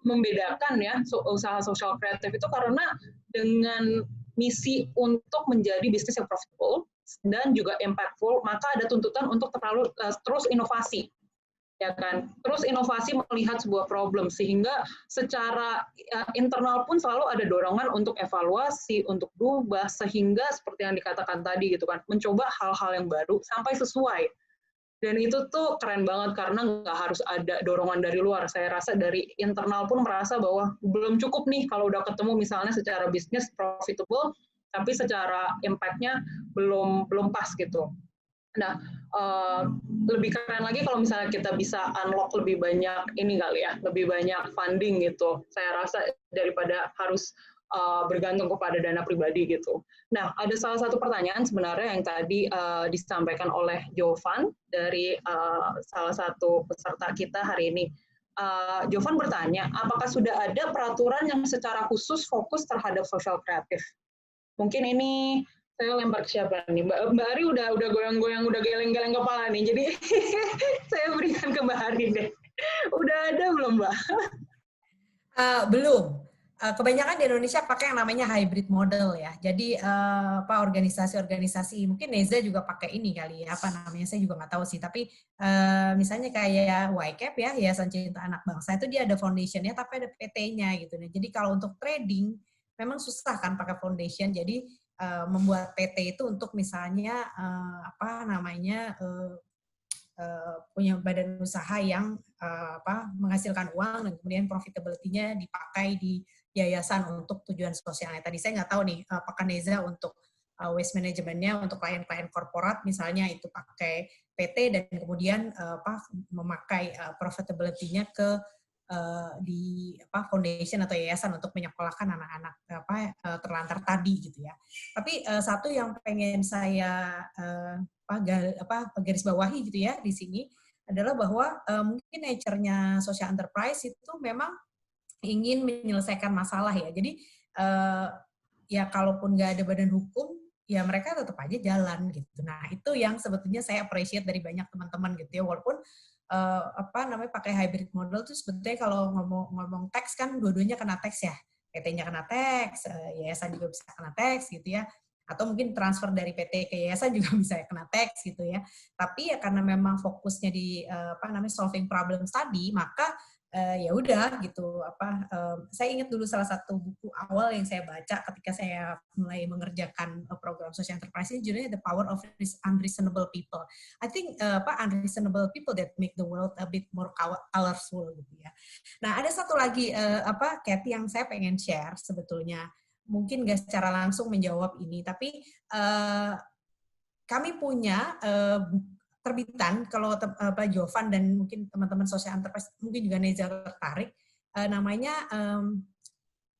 membedakan ya usaha social kreatif itu karena dengan misi untuk menjadi bisnis yang profitable dan juga impactful, maka ada tuntutan untuk terus inovasi. Ya kan, terus inovasi melihat sebuah problem sehingga secara internal pun selalu ada dorongan untuk evaluasi, untuk berubah sehingga seperti yang dikatakan tadi gitu kan, mencoba hal-hal yang baru sampai sesuai. Dan itu tuh keren banget karena nggak harus ada dorongan dari luar. Saya rasa dari internal pun merasa bahwa belum cukup nih kalau udah ketemu misalnya secara bisnis profitable, tapi secara impact-nya belum pas gitu. Nah, lebih keren lagi kalau misalnya kita bisa unlock lebih banyak ini kali ya, lebih banyak funding gitu. Saya rasa daripada harus bergantung kepada dana pribadi gitu. Nah, ada salah satu pertanyaan sebenarnya yang tadi disampaikan oleh Jovan dari salah satu peserta kita hari ini. Jovan bertanya, apakah sudah ada peraturan yang secara khusus fokus terhadap social kreatif? Mungkin ini saya lempar ke siapa nih? Mbak Ari udah goyang-goyang, udah geleng-geleng kepala nih. Jadi saya berikan ke Mbak Ari deh. Udah ada belum, Mbak? Belum. Kebanyakan di Indonesia pakai yang namanya hybrid model ya. Jadi organisasi-organisasi, mungkin Neza juga pakai ini kali ya, apa namanya, saya juga nggak tahu sih. Tapi misalnya kayak YCAP ya, Yayasan Cinta Anak Bangsa, itu dia ada foundationnya tapi ada PT-nya gitu. Jadi kalau untuk trading, memang susah kan pakai foundation. Jadi membuat PT itu untuk misalnya punya badan usaha yang menghasilkan uang dan kemudian profitability-nya dipakai di yayasan untuk tujuan sosialnya. Tadi saya nggak tahu nih apakah Neza untuk waste management-nya untuk klien-klien korporat misalnya itu pakai PT dan kemudian memakai profitability-nya ke di foundation atau yayasan untuk menyekolahkan anak-anak terlantar tadi gitu ya. Tapi satu yang pengen saya garis bawahi gitu ya di sini adalah bahwa mungkin nature-nya social enterprise itu memang ingin menyelesaikan masalah ya. Jadi ya kalaupun nggak ada badan hukum ya mereka tetap aja jalan gitu. Nah itu yang sebetulnya saya appreciate dari banyak teman-teman gitu ya, walaupun pakai hybrid model tuh sebetulnya kalau ngomong tax kan dua-duanya kena tax ya, PT-nya kena tax, yayasan juga bisa kena tax gitu ya, atau mungkin transfer dari PT ke yayasan juga bisa kena tax gitu ya. Tapi ya karena memang fokusnya di solving problems tadi, maka ya udah gitu saya ingat dulu salah satu buku awal yang saya baca ketika saya mulai mengerjakan program social enterprise ini judulnya The Power of Unreasonable People. I think unreasonable people that make the world a bit more colorful gitu ya. Nah ada satu lagi Kathy yang saya pengen share sebetulnya, mungkin nggak secara langsung menjawab ini, tapi kami punya terbitan, kalau Pak Jovan dan mungkin teman-teman social enterprise, mungkin juga Neza tertarik, namanya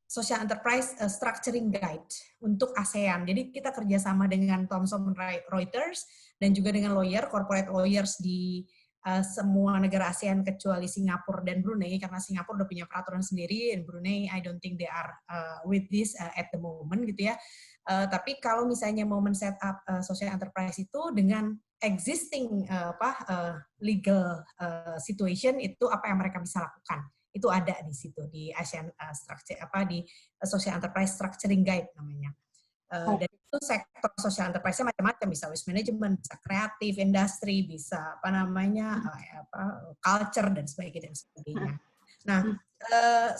Social Enterprise Structuring Guide untuk ASEAN. Jadi kita kerjasama dengan Thomson Reuters dan juga dengan corporate lawyers di semua negara ASEAN kecuali Singapura dan Brunei, karena Singapura udah punya peraturan sendiri, dan Brunei I don't think they are with this at the moment gitu ya. Tapi kalau misalnya mau men-set up social enterprise itu dengan existing legal situation, itu apa yang mereka bisa lakukan, itu ada di situ di ASEAN di Social Enterprise Structuring Guide namanya. Dan itu sektor social enterprise-nya macam-macam, bisa waste management, bisa kreatif, industri, bisa culture dan sebagainya. Nah,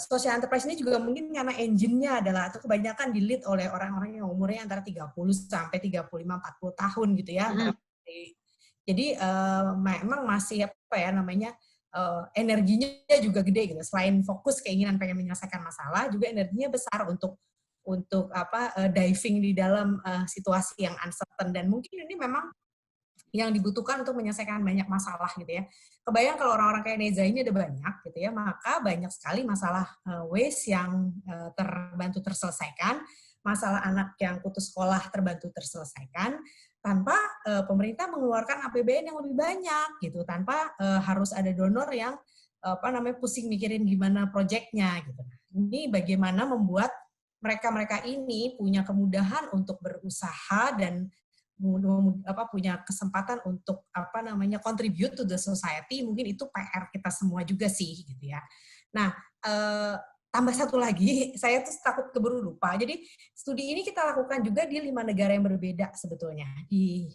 social enterprise ini juga mungkin karena engine-nya adalah atau kebanyakan di-lead oleh orang-orang yang umurnya antara 30 sampai 35-40 tahun gitu ya. Jadi memang masih energinya juga gede gitu. Selain fokus keinginan pengen menyelesaikan masalah, juga energinya besar untuk diving di dalam situasi yang uncertain, dan mungkin ini memang yang dibutuhkan untuk menyelesaikan banyak masalah gitu ya. Kebayang kalau orang-orang kayak Neza ini ada banyak gitu ya, maka banyak sekali masalah waste yang terbantu terselesaikan, masalah anak yang putus sekolah terbantu terselesaikan, tanpa pemerintah mengeluarkan APBN yang lebih banyak gitu, tanpa harus ada donor yang pusing mikirin gimana proyeknya gitu. Ini bagaimana membuat mereka-mereka ini punya kemudahan untuk berusaha dan punya kesempatan untuk contribute to the society, mungkin itu PR kita semua juga sih gitu ya. Nah, tambah satu lagi, saya tuh takut keburu lupa. Jadi studi ini kita lakukan juga di 5 negara yang berbeda sebetulnya, di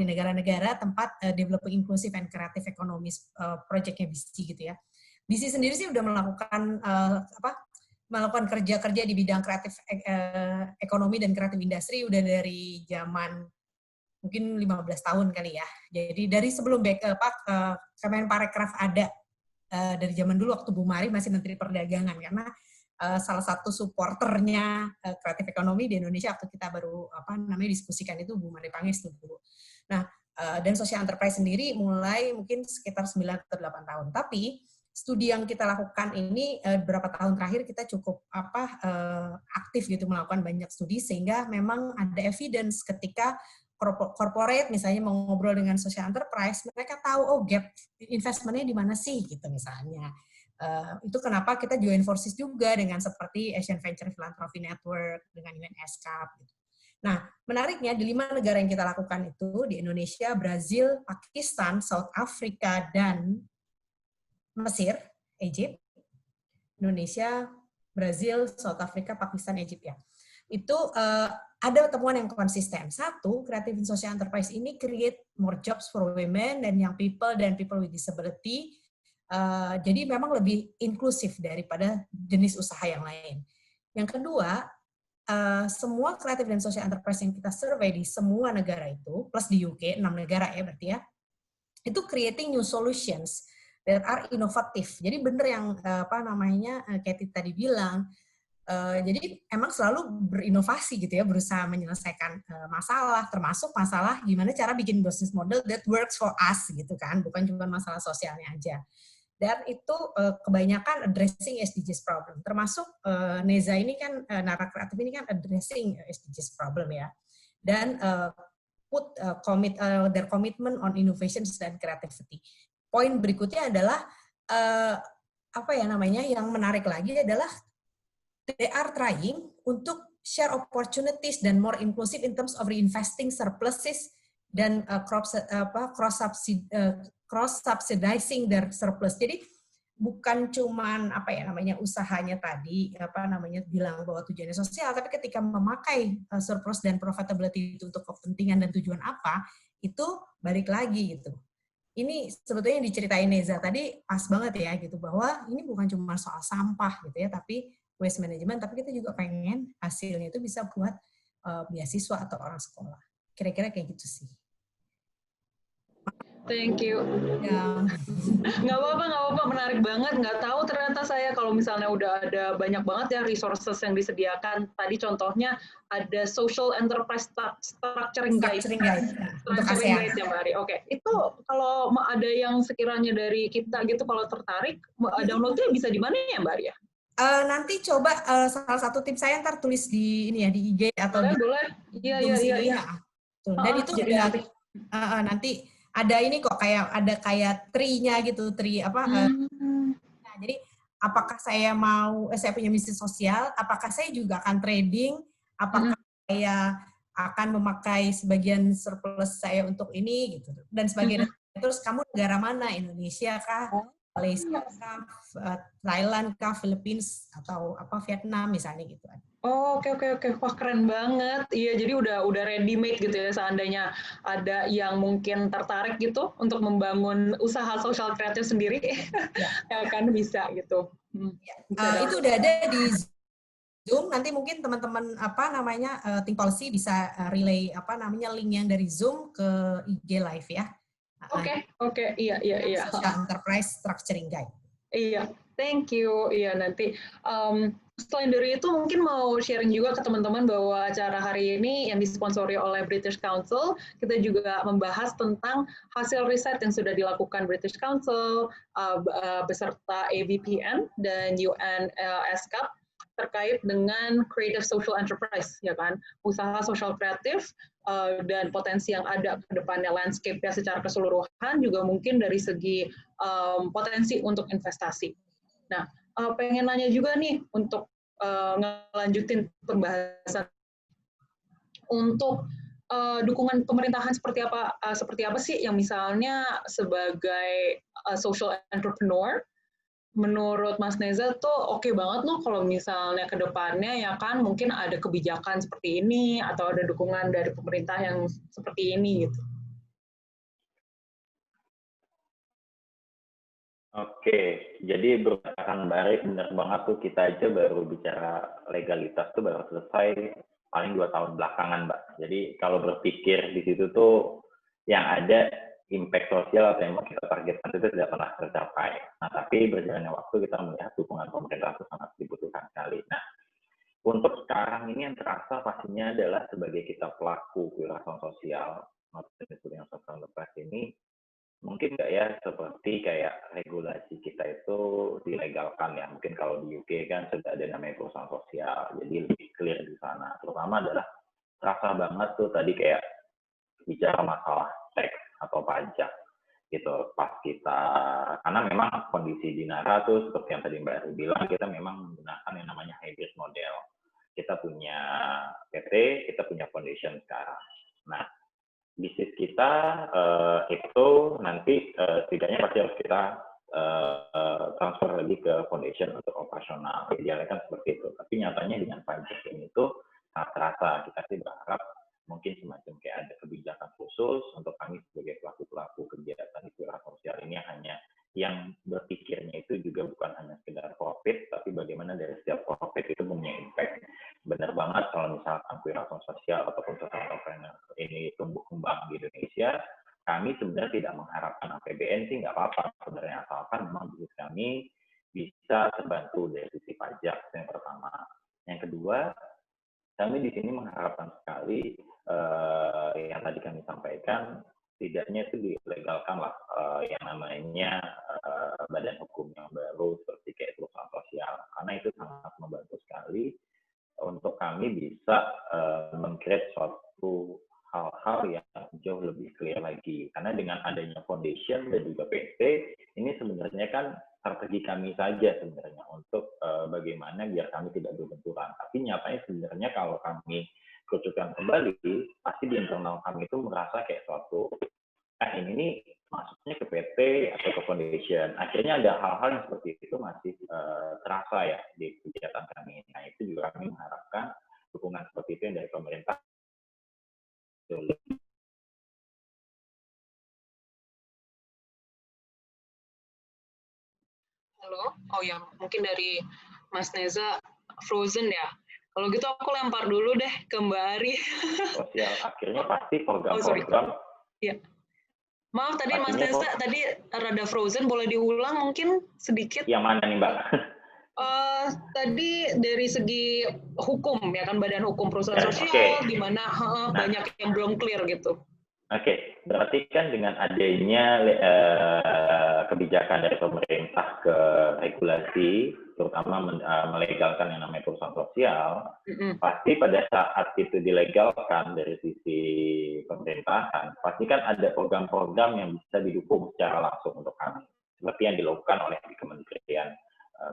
negara-negara tempat developing inclusive and creative economies project-nya BISI gitu ya. BISI sendiri sih udah melakukan kerja-kerja di bidang kreatif ekonomi dan kreatif industri udah dari zaman mungkin 15 tahun kali ya. Jadi dari sebelum Kemenparekraf ada, dari zaman dulu waktu Bu Mari masih Menteri Perdagangan, karena salah satu supporternya kreatif ekonomi di Indonesia waktu kita baru diskusikan itu Bu Mari Pangestu dulu. Nah, dan social enterprise sendiri mulai mungkin sekitar 9 atau 8 tahun. Tapi studi yang kita lakukan ini beberapa tahun terakhir kita cukup aktif gitu melakukan banyak studi, sehingga memang ada evidence ketika corporate misalnya mau ngobrol dengan social enterprise, mereka tahu gap investmentnya di mana sih gitu misalnya. Itu kenapa kita join forces juga dengan seperti Asian Venture Philanthropy Network, dengan UNESCAP gitu. Nah, menariknya di 5 negara yang kita lakukan itu, di Indonesia, Brazil, Pakistan, South Africa, dan Mesir, Egypt, Indonesia, Brazil, South Africa, Pakistan, Egypt ya. Itu ada temuan yang konsisten. Satu, creative and social enterprise ini create more jobs for women and young people dan people with disability. Jadi memang lebih inklusif daripada jenis usaha yang lain. Yang kedua, semua creative dan social enterprise yang kita survei di semua negara itu, plus di UK, 6 negara ya berarti ya, itu creating new solutions that are inovative. Jadi bener yang Katie tadi bilang, jadi emang selalu berinovasi gitu ya, berusaha menyelesaikan masalah, termasuk masalah gimana cara bikin business model that works for us gitu kan, bukan cuma masalah sosialnya aja. Dan itu kebanyakan addressing SDGs problem, termasuk Neza ini kan, Nara Kreatif ini kan addressing SDGs problem ya, dan put their commitment on innovations dan creativity. Poin berikutnya adalah yang menarik lagi adalah they are trying untuk share opportunities dan more inclusive in terms of reinvesting surpluses dan cross subsidizing their surplus. Jadi bukan cuman usahanya tadi bilang bahwa tujuannya sosial, tapi ketika memakai surplus dan profitability itu untuk kepentingan dan tujuan apa, itu balik lagi gitu. Ini sebetulnya yang diceritain Neza tadi pas banget ya gitu, bahwa ini bukan cuma soal sampah gitu ya, tapi waste management, tapi kita juga pengen hasilnya itu bisa buat beasiswa atau orang sekolah. Kira-kira kayak gitu sih. Thank you. Ya. Nggak apa-apa, menarik banget. Nggak tahu ternyata saya kalau misalnya udah ada banyak banget ya resources yang disediakan. Tadi contohnya ada Social Enterprise Structuring Guide. Structuring Guide ya Mbak Ari. Oke, itu kalau ada yang sekiranya dari kita gitu kalau tertarik, downloadnya bisa di mana ya Mbak Ari ya? Nanti coba salah satu tim saya ntar tulis di ini ya, di IG atau boleh. Iya. Dan itu jadi nanti ada ini kok, kayak tree-nya gitu, nah, jadi apakah saya punya misi sosial, apakah saya juga akan trading, apakah saya akan memakai sebagian surplus saya untuk ini gitu, dan sebagainya. Terus kamu negara mana, Indonesia kah, Malaysia kah, Thailand kah, Philippines atau Vietnam misalnya gitu. Oh, oke. Wah, keren banget. Iya, jadi udah ready made gitu ya, seandainya ada yang mungkin tertarik gitu untuk membangun usaha sosial kreatif sendiri, ya kan bisa gitu. Itu udah ada di Zoom. Nanti mungkin teman-teman Think Policy bisa relay link yang dari Zoom ke IG Live ya. Oke. Iya. Social Enterprise Structuring Guide. Iya, thank you. Iya, nanti selain dari itu mungkin mau sharing juga ke teman-teman bahwa acara hari ini yang disponsori oleh British Council, kita juga membahas tentang hasil riset yang sudah dilakukan British Council beserta AVPN dan UNESCAP terkait dengan creative social enterprise, ya kan, usaha sosial kreatif dan potensi yang ada ke depannya, landscape-nya secara keseluruhan, juga mungkin dari segi potensi untuk investasi. Nah, pengen nanya juga nih untuk ngelanjutin pembahasan untuk dukungan pemerintahan seperti apa sih yang misalnya sebagai social entrepreneur. Menurut Mas Neza tuh oke banget loh kalau misalnya ke depannya ya kan mungkin ada kebijakan seperti ini atau ada dukungan dari pemerintah yang seperti ini gitu. Oke, jadi berdasarkan Mbak Ari, benar banget tuh kita aja baru bicara legalitas tuh baru selesai paling 2 tahun belakangan, Mbak. Jadi kalau berpikir di situ tuh yang ada impact sosial atau yang mau kita targetkan itu tidak pernah tercapai. Nah, tapi berjalannya waktu kita melihat dukungan pemerintah itu sangat dibutuhkan sekali. Nah, untuk sekarang ini yang terasa pastinya adalah sebagai kita pelaku kewirausahaan sosial, yang social enterprise ini, mungkin nggak ya seperti kayak regulasi kita itu dilegalkan ya. Mungkin kalau di UK kan sudah ada namanya perusahaan sosial, jadi lebih clear di sana. Terutama adalah terasa banget tuh tadi kayak bicara masalah tax atau pajak gitu pas kita, karena memang kondisi di Nara tuh seperti yang tadi Mbak Ari bilang, kita memang menggunakan yang namanya hybrid model. Kita punya PT, kita punya foundation sekarang. Nah, bisnis kita itu nanti setidaknya pasti harus kita transfer lagi ke foundation untuk operasional. Idealnya kan seperti itu. Tapi nyatanya dengan pajak ini tuh sangat terasa. Kita sih berharap mungkin semacam kayak ada kebijakan khusus untuk kami sebagai pelaku-pelaku kegiatan kewirausahaan sosial ini yang berpikirnya itu juga bukan hanya sekedar profit, tapi bagaimana dari setiap profit itu punya impact. Benar banget kalau misalkan kewirausahaan sosial ataupun social entrepreneur ini tumbuh kembang di Indonesia, kami sebenarnya tidak mengharapkan APBN sih nggak apa-apa sebenarnya, asalkan memang bisnis kami bisa terbantu dari sisi pajak. Yang pertama. Yang kedua, kami di sini mengharapkan sekali yang tadi kami sampaikan, setidaknya itu dilegalkan lah yang namanya badan hukum yang baru seperti kayak perusahaan sosial, karena itu sangat membantu sekali untuk kami bisa meng-create suatu hal-hal yang jauh lebih clear lagi. Karena dengan adanya foundation dan juga PT, ini sebenarnya kan strategi kami saja sebenarnya untuk bagaimana biar kami tidak berbenturan. Tapi nyatanya sebenarnya kalau kami kerucutkan kembali, pasti di internal kami itu merasa kayak suatu, ini nih masuknya ke PT atau ke foundation. Akhirnya ada hal-hal yang seperti itu masih terasa ya di kegiatan kami. Nah, itu juga kami mengharapkan dukungan seperti itu yang dari pemerintah. Halo, oh ya mungkin dari Mas Neza Frozen ya. Kalau gitu aku lempar dulu deh ke Mbak Ari. Sosial akhirnya pasti program-program. Iya. Maaf tadi Mas Neza tadi rada Frozen, boleh diulang mungkin sedikit? Yang mana nih Mbak? Tadi dari segi hukum ya kan, badan hukum perusahaan sosial, di mana banyak yang belum clear gitu. Oke, berarti kan dengan adanya kebijakan dari pemerintah ke regulasi, terutama melegalkan yang namanya perusahaan sosial, pasti pada saat itu dilegalkan dari sisi pemerintahan, pasti kan ada program-program yang bisa didukung secara langsung untuk kami, seperti yang dilakukan oleh Kementerian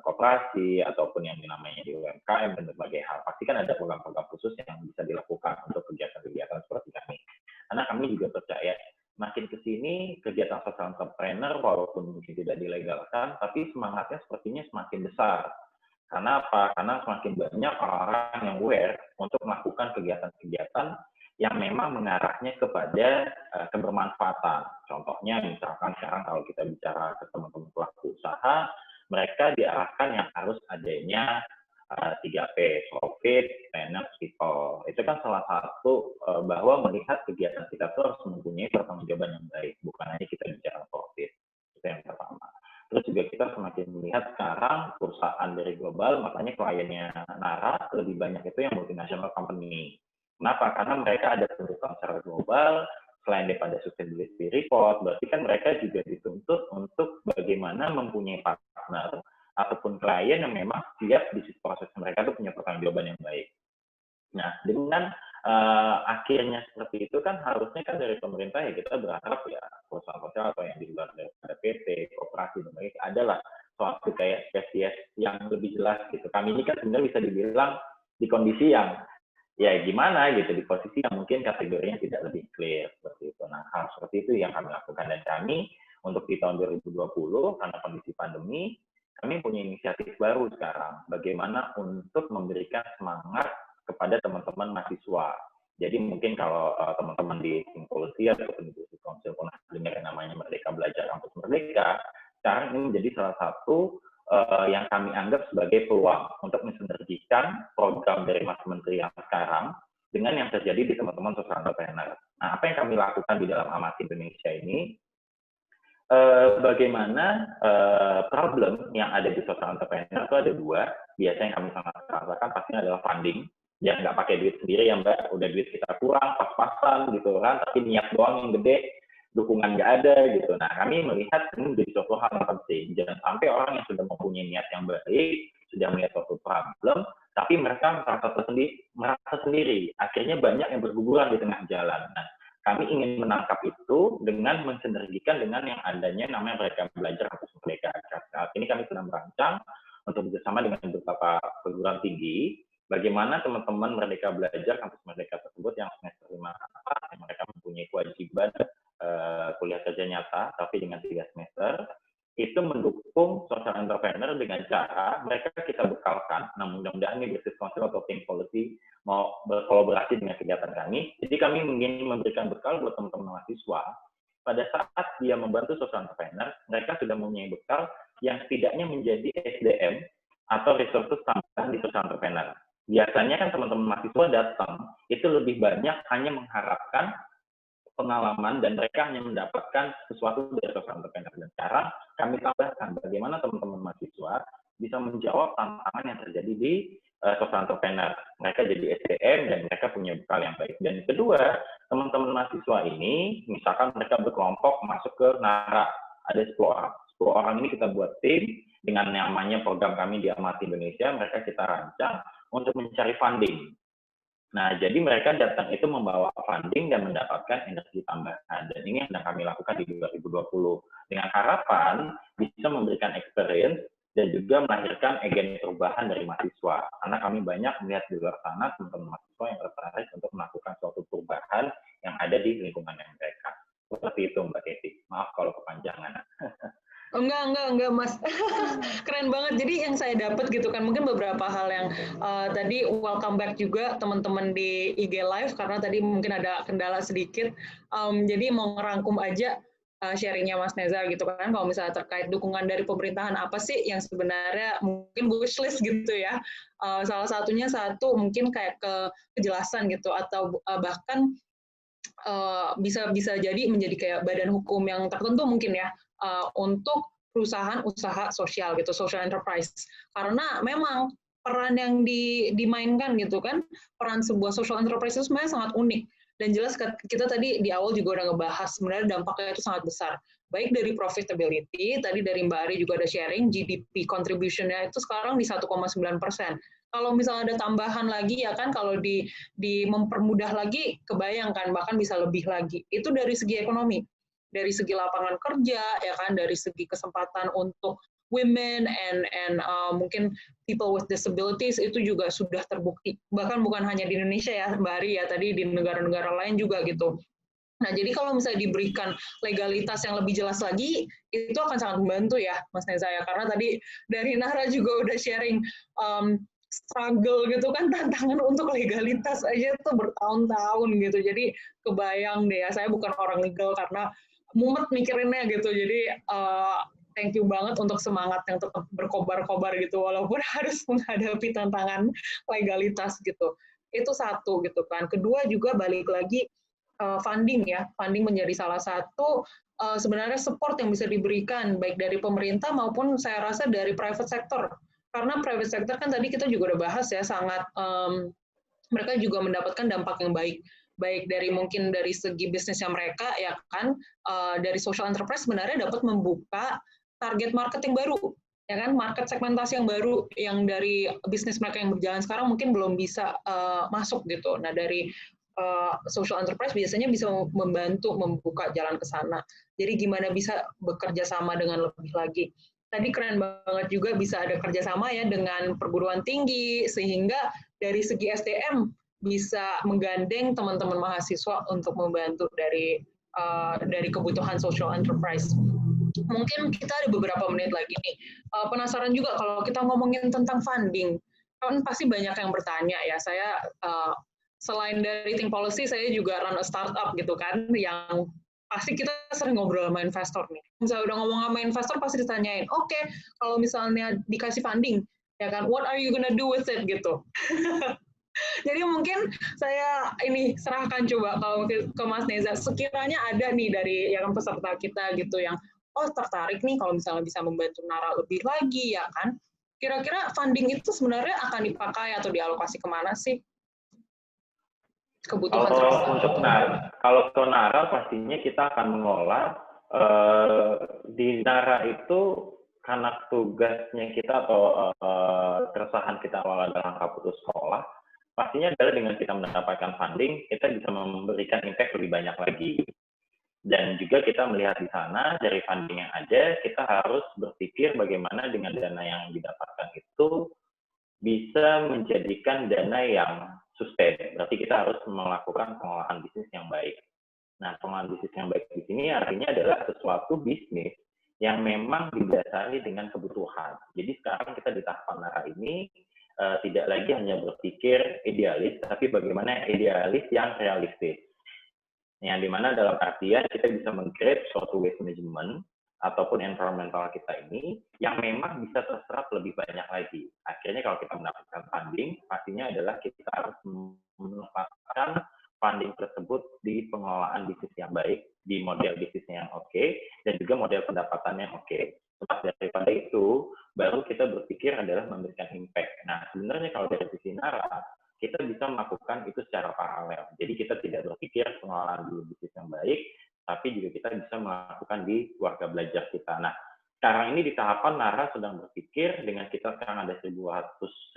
Koperasi ataupun yang namanya di UMKM dan berbagai hal. Pasti kan ada program-program khusus yang bisa dilakukan untuk kegiatan-kegiatan seperti kami. Karena kami juga percaya makin ke sini kegiatan social entrepreneur walaupun mungkin tidak dilegalkan, tapi semangatnya sepertinya semakin besar. Karena apa? Karena semakin banyak orang yang aware untuk melakukan kegiatan-kegiatan yang memang mengarahnya kepada kebermanfaatan. Contohnya misalkan sekarang kalau kita bicara ke teman-teman pelaku usaha, mereka diarahkan yang harus adanya 3P, profit, planet, people. Itu kan salah satu bahwa melihat kegiatan kita itu harus mempunyai pertanggungjawaban yang baik, bukan hanya kita bicara profit. Itu yang pertama. Terus juga kita semakin melihat sekarang perusahaan dari global, makanya kliennya Nara lebih banyak itu yang multinational company. Kenapa? Karena mereka ada tuntutan secara global, selain daripada sustainability report, berarti kan mereka juga dituntut untuk bagaimana mempunyai partner ataupun klien yang memang siap di proses mereka itu punya pertanggungjawaban yang baik. Nah, dengan akhirnya seperti itu kan harusnya kan dari pemerintah ya kita berharap ya perusahaan sosial atau yang di luar daripada PT, koperasi dan sebagainya adalah suatu kayak spesies yang lebih jelas gitu Kami ini kan sebenarnya bisa dibilang di kondisi yang ya gimana gitu, di posisi yang mungkin kategorinya tidak lebih clear seperti itu. Nah, hal seperti itu yang kami lakukan, dan kami untuk di tahun 2020 karena kondisi pandemi, kami punya inisiatif baru sekarang, bagaimana untuk memberikan semangat kepada teman-teman mahasiswa. Jadi mungkin kalau teman-teman di Simpulsi atau di Konsil pernah dengar yang namanya Merdeka Belajar Kampus Merdeka, sekarang ini menjadi salah satu yang kami anggap sebagai peluang untuk mensinergikan program dari Mas Menteri yang sekarang dengan yang terjadi di teman-teman social entrepreneur. Nah, apa yang kami lakukan di dalam Amati Indonesia ini, bagaimana problem yang ada di social entrepreneur itu ada dua. Biasanya yang kami sangat rasakan pastinya adalah funding. Ya nggak pakai duit sendiri ya Mbak, udah duit kita kurang, pas-pasan gitu kan, tapi niat doang yang gede, dukungan nggak ada gitu. Nah, kami melihat ini menjadi suatu hal yang penting. Jangan sampai orang yang sudah mempunyai niat yang baik, sudah melihat suatu problem, tapi mereka merasa sendiri. Akhirnya banyak yang berguguran di tengah jalan. Nah, kami ingin menangkap itu dengan mensinergikan dengan yang adanya namanya Merdeka Belajar Kampus Merdeka. Saat ini kami sedang merancang untuk bekerjasama dengan beberapa perguruan tinggi, bagaimana teman-teman Merdeka Belajar Kampus Merdeka tersebut yang semester 5 mereka mempunyai kewajiban kuliah kerja nyata, tapi dengan 3 semester, itu mendukung social entrepreneur dengan cara mereka kita bekalkan. Nah, mudah-mudahan ini Business Council atau Think Policy mau berkolaborasi dengan kegiatan kami. Jadi kami ingin memberikan bekal buat teman-teman mahasiswa. Pada saat dia membantu social entrepreneur, mereka sudah mempunyai bekal yang setidaknya menjadi SDM atau resources tambahan di social entrepreneur. Biasanya kan teman-teman mahasiswa datang, itu lebih banyak hanya mengharapkan pengalaman dan mereka hanya mendapatkan sesuatu dari social entrepreneur. Dan sekarang kami tambahkan bagaimana teman-teman mahasiswa bisa menjawab tantangan yang terjadi di social entrepreneur. Mereka jadi SDM dan mereka punya bekal yang baik. Dan kedua, teman-teman mahasiswa ini, misalkan mereka berkelompok masuk ke NARA, ada 10 orang. 10 orang ini kita buat tim dengan namanya program kami di Amati Indonesia, mereka kita rancang untuk mencari funding. Nah, jadi mereka datang itu membawa funding dan mendapatkan energi tambahan. Dan ini yang sedang kami lakukan di 2020. Dengan harapan bisa memberikan experience dan juga melahirkan agen perubahan dari mahasiswa. Karena kami banyak melihat di luar sana teman-teman mahasiswa yang tertarik untuk melakukan suatu perubahan yang ada di lingkungan mereka. Seperti itu Mbak Keti. Maaf kalau kepanjangan. Enggak, Mas. Keren banget. Jadi yang saya dapat gitu kan, mungkin beberapa hal yang tadi welcome back juga teman-teman di IG Live, karena tadi mungkin ada kendala sedikit. Jadi mau ngerangkum aja sharingnya Mas Neza gitu kan, kalau misalnya terkait dukungan dari pemerintahan apa sih yang sebenarnya mungkin wishlist gitu ya. Salah satunya mungkin kayak kejelasan gitu, atau bahkan bisa jadi menjadi kayak badan hukum yang tertentu mungkin ya, untuk perusahaan usaha sosial gitu, social enterprise. Karena memang peran yang dimainkan gitu kan, peran sebuah social enterprise itu sebenarnya sangat unik. Dan jelas kita tadi di awal juga udah ngebahas sebenarnya dampaknya itu sangat besar. Baik dari profitability, tadi dari Mbak Ari juga ada sharing, GDP contribution-nya itu sekarang di 1,9%. Kalau misalnya ada tambahan lagi ya kan, kalau di mempermudah lagi, kebayangkan bahkan bisa lebih lagi. Itu dari segi ekonomi. Dari segi lapangan kerja, ya kan, dari segi kesempatan untuk women and mungkin people with disabilities itu juga sudah terbukti. Bahkan bukan hanya di Indonesia ya, Mbak Ari ya, tadi di negara-negara lain juga gitu. Nah, jadi kalau misalnya diberikan legalitas yang lebih jelas lagi, itu akan sangat membantu ya, Mas Neza ya. Karena tadi dari Nahra juga udah sharing struggle gitu kan, tantangan untuk legalitas aja tuh bertahun-tahun gitu. Jadi kebayang deh ya, saya bukan orang legal karena mumet mikirinnya gitu. Jadi thank you banget untuk semangat yang tetap berkobar-kobar gitu, walaupun harus menghadapi tantangan legalitas gitu. Itu satu gitu kan. Kedua juga balik lagi funding ya. Funding menjadi salah satu sebenarnya support yang bisa diberikan baik dari pemerintah maupun saya rasa dari private sector. Karena private sector kan tadi kita juga udah bahas ya, sangat mereka juga mendapatkan dampak yang baik dari mungkin dari segi bisnisnya mereka ya kan, dari social enterprise sebenarnya dapat membuka target market yang baru ya kan, market segmentasi yang baru yang dari bisnis mereka yang berjalan sekarang mungkin belum bisa masuk gitu. Nah, dari social enterprise biasanya bisa membantu membuka jalan ke sana. Jadi gimana bisa bekerja sama dengan lebih lagi. tadi keren banget juga bisa ada kerjasama ya dengan perguruan tinggi, sehingga dari segi SDM bisa menggandeng teman-teman mahasiswa untuk membantu dari kebutuhan social enterprise. Mungkin kita ada beberapa menit lagi nih. Penasaran juga kalau kita ngomongin tentang funding, kan pasti banyak yang bertanya ya. Saya selain dari Think Policy, saya juga run a startup gitu kan, yang pasti kita sering ngobrol sama investor nih. Misalnya udah ngomong sama investor pasti ditanyain, oke, kalau misalnya dikasih funding, ya kan, what are you gonna do with it gitu. Jadi mungkin saya ini serahkan coba kalau ke Mas Neza, sekiranya ada nih dari yang peserta kita gitu yang tertarik nih kalau misalnya bisa membantu Nara lebih lagi ya kan. Kira-kira funding itu sebenarnya akan dipakai atau dialokasi kemana sih? Kebutuhan kalau ke Nara pastinya kita akan mengolah di Nara itu karena tugasnya kita atau keresahan kita awal adalah angka putus sekolah, pastinya adalah dengan kita mendapatkan funding, kita bisa memberikan impact lebih banyak lagi. Dan juga kita melihat di sana, dari funding yang ada, kita harus berpikir bagaimana dengan dana yang didapatkan itu bisa menjadikan dana yang sustain. Berarti kita harus melakukan pengolahan bisnis yang baik. Nah, pengolahan bisnis yang baik di sini artinya adalah sesuatu bisnis yang memang didasari dengan kebutuhan. Jadi sekarang kita di tahap Nara ini tidak lagi hanya berpikir idealis, tapi bagaimana idealis yang realistis. Yang dimana dalam artian kita bisa meng-create suatu waste management ataupun environmental kita ini yang memang bisa terserap lebih banyak lagi. Akhirnya kalau kita mendapatkan funding, pastinya adalah kita harus menempatkan funding tersebut di pengelolaan bisnis yang baik, di model bisnisnya yang oke, dan juga model pendapatannya yang oke. Setelah daripada itu, baru kita berpikir adalah memberikan impact. Nah, sebenarnya kalau dari sisi Nara, kita bisa melakukan itu secara paralel. Jadi kita tidak berpikir pengelolaan dulu bisnis yang baik, tapi juga kita bisa melakukan di keluarga belajar kita. Nah, sekarang ini di tahapan Nara sedang berpikir dengan kita sekarang ada 1.200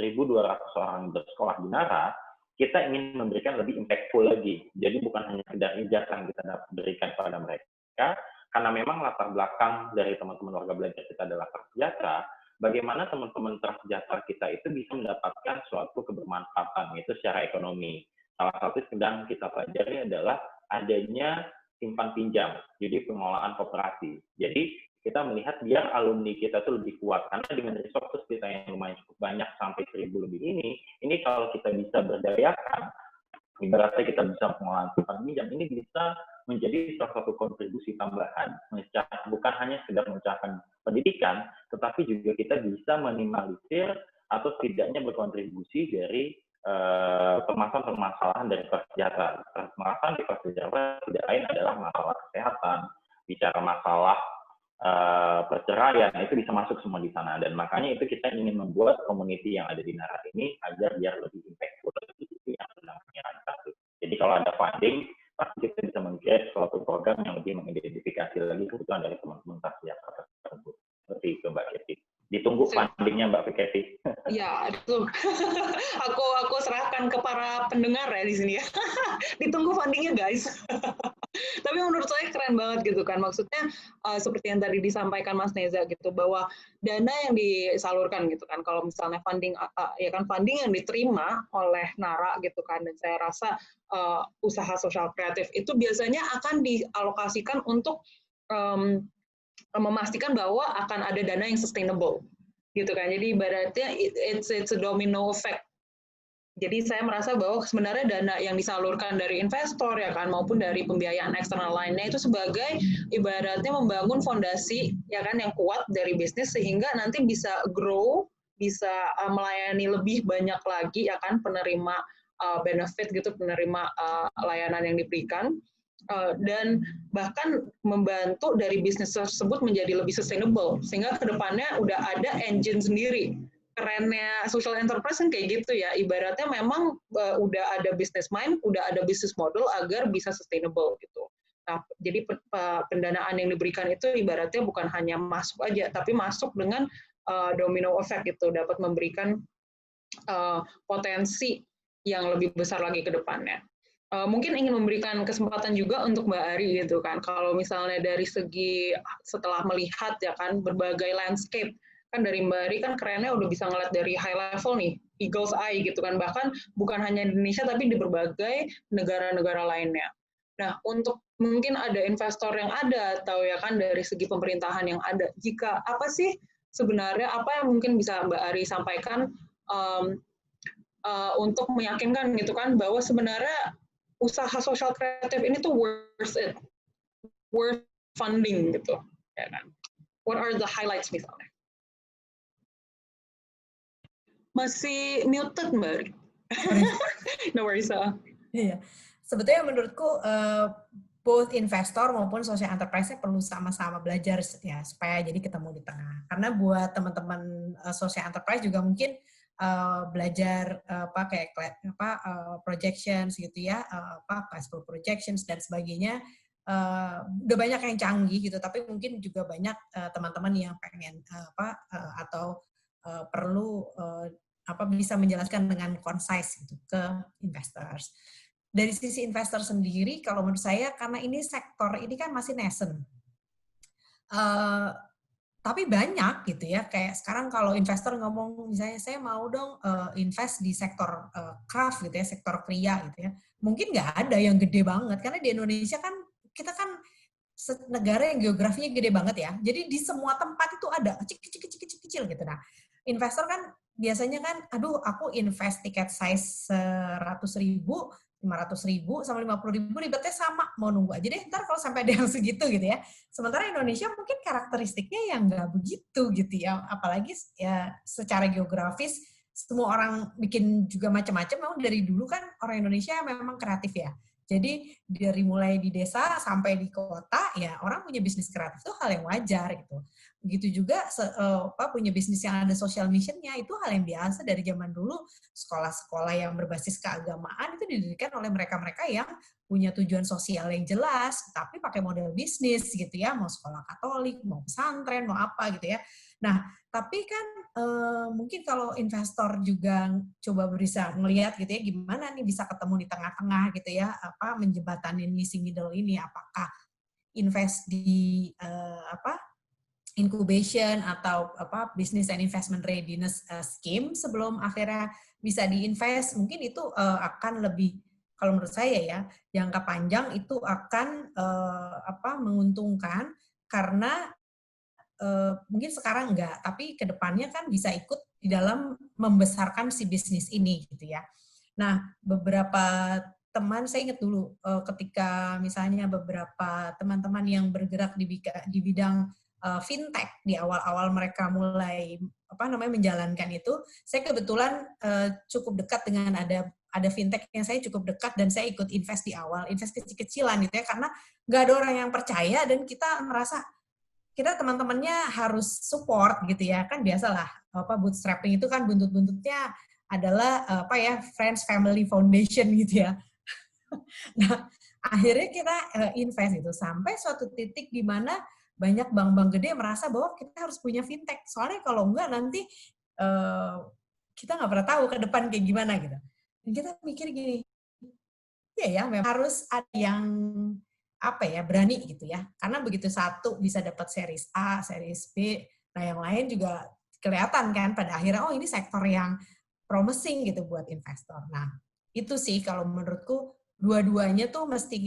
orang bersekolah di Nara, kita ingin memberikan lebih impactful lagi. Jadi bukan hanya sekedar ijazah yang kita berikan kepada mereka, karena memang latar belakang dari teman-teman warga belajar kita adalah prasejahtera, bagaimana teman-teman prasejahtera kita itu bisa mendapatkan suatu kebermanfaatan, yaitu secara ekonomi. Salah satu sedang kita pelajari adalah adanya simpan pinjam, jadi pengelolaan koperasi. Jadi kita melihat biar alumni kita itu lebih kuat, karena dengan resources kita yang lumayan cukup banyak sampai 1.000 lebih ini kalau kita bisa berdayakan, ibaratnya kita bisa pengelolaan simpan pinjam, ini bisa menjadi salah satu kontribusi tambahan, bukan hanya sekedar mencapai pendidikan, tetapi juga kita bisa minimalisir atau setidaknya berkontribusi dari permasalahan-permasalahan dari prasejahtera. Permasalahan di prasejahtera tidak lain adalah masalah kesehatan, bicara masalah perceraian, itu bisa masuk semua di sana. Dan makanya itu kita ingin membuat community yang ada di Nara ini agar biar lebih impactful. Itu yang namanya satu. Jadi kalau ada funding, pasti kita bisa meng-create suatu program yang lebih mengidentifikasi lagi kebutuhan dari teman-teman prasejahtera tersebut. Seperti itu, Mbak Keti. Ditunggu fundingnya, Mbak Keti. Ya, itu. aku serahkan ke para pendengar ya di sini ya. Ditunggu fundingnya, guys. Tapi menurut saya keren banget gitu kan. Maksudnya seperti yang tadi disampaikan Mas Neza gitu, bahwa dana yang disalurkan gitu kan, kalau misalnya funding ya kan, funding yang diterima oleh Nara gitu kan, dan saya rasa usaha sosial kreatif itu biasanya akan dialokasikan untuk memastikan bahwa akan ada dana yang sustainable gitu kan. Jadi ibaratnya it's a domino effect. Jadi saya merasa bahwa sebenarnya dana yang disalurkan dari investor ya kan, maupun dari pembiayaan eksternal lainnya itu sebagai ibaratnya membangun fondasi ya kan yang kuat dari bisnis, sehingga nanti bisa grow, bisa melayani lebih banyak lagi ya kan penerima benefit gitu, penerima layanan yang diberikan, dan bahkan membantu dari bisnis tersebut menjadi lebih sustainable, sehingga kedepannya udah ada engine sendiri. Kerennya social enterprise kan kayak gitu ya, ibaratnya memang udah ada business mind, udah ada business model agar bisa sustainable gitu. Nah, jadi pendanaan yang diberikan itu ibaratnya bukan hanya masuk aja, tapi masuk dengan domino effect gitu, dapat memberikan potensi yang lebih besar lagi ke depannya. mungkin ingin memberikan kesempatan juga untuk Mbak Ari gitu kan. Kalau misalnya dari segi setelah melihat ya kan berbagai landscape, kan dari Mbak Ari kan kerennya udah bisa ngeliat dari high level nih, eagle's eye gitu kan, bahkan bukan hanya di Indonesia tapi di berbagai negara-negara lainnya. Nah, untuk mungkin ada investor yang ada atau ya kan dari segi pemerintahan yang ada, jika apa sih sebenarnya apa yang mungkin bisa Mbak Ari sampaikan untuk meyakinkan gitu kan bahwa sebenarnya usaha sosial kreatif ini tuh worth funding gitu, ya kan? What are the highlights misalnya? Masih muted Mbak Ari. No worries. Iya, sebetulnya menurutku both investor maupun social enterprise perlu sama-sama belajar ya supaya jadi ketemu di tengah. Karena buat teman-teman social enterprise juga mungkin belajar projections gitu ya, cash flow projections dan sebagainya. Udah banyak yang canggih gitu, tapi mungkin juga banyak teman-teman yang pengen perlu bisa menjelaskan dengan concise gitu ke investors. Dari sisi investor sendiri, kalau menurut saya karena ini sektor ini kan masih nascent, tapi banyak gitu ya. Kayak sekarang kalau investor ngomong misalnya saya mau dong invest di sektor craft gitu ya, sektor kriya gitu ya. Mungkin nggak ada yang gede banget karena di Indonesia kan kita kan negara yang geografinya gede banget ya. Jadi di semua tempat itu ada kecil gitu. Nah, investor kan biasanya kan, aduh aku invest tiket size 100.000, 500.000, sama 50.000 ribetnya sama, mau nunggu aja deh, ntar kalau sampai ada yang segitu gitu ya. Sementara Indonesia mungkin karakteristiknya yang nggak begitu gitu ya, apalagi ya secara geografis, semua orang bikin juga macam-macam, memang dari dulu kan orang Indonesia memang kreatif ya. Jadi dari mulai di desa sampai di kota, ya orang punya bisnis kreatif itu hal yang wajar gitu. Begitu juga punya bisnis yang ada social mission-nya, itu hal yang biasa dari zaman dulu. Sekolah-sekolah yang berbasis keagamaan itu didirikan oleh mereka-mereka yang punya tujuan sosial yang jelas, tapi pakai model bisnis gitu ya, mau sekolah Katolik, mau pesantren, mau apa gitu ya. Nah, tapi kan mungkin kalau investor juga coba bisa melihat gitu ya, gimana nih bisa ketemu di tengah-tengah gitu ya, menjembatanin missing middle ini, apakah invest di incubation atau business and investment readiness scheme sebelum akhirnya bisa diinvest, mungkin itu akan lebih, kalau menurut saya ya, jangka panjang itu akan menguntungkan karena mungkin sekarang enggak, tapi kedepannya kan bisa ikut di dalam membesarkan si bisnis ini gitu ya. Nah, beberapa teman, saya ingat dulu ketika misalnya beberapa teman-teman yang bergerak di bidang fintech di awal-awal mereka mulai menjalankan itu, saya kebetulan cukup dekat dengan ada fintech yang saya cukup dekat dan saya ikut invest di awal, invest kecil-kecilan gitu ya, karena nggak ada orang yang percaya dan kita merasa kita teman-temannya harus support gitu ya, kan biasalah bootstrapping itu kan buntut-buntutnya adalah friends family foundation gitu ya. Nah, akhirnya kita invest itu sampai suatu titik di mana banyak bank-bank gede merasa bahwa kita harus punya fintech, soalnya kalau enggak nanti kita nggak pernah tahu ke depan kayak gimana gitu. Dan kita mikir gini, ya memang harus ada yang berani gitu ya. Karena begitu satu bisa dapat series A, series B, nah yang lain juga kelihatan kan pada akhirnya, oh ini sektor yang promising gitu buat investor. Nah, itu sih kalau menurutku dua-duanya tuh mesti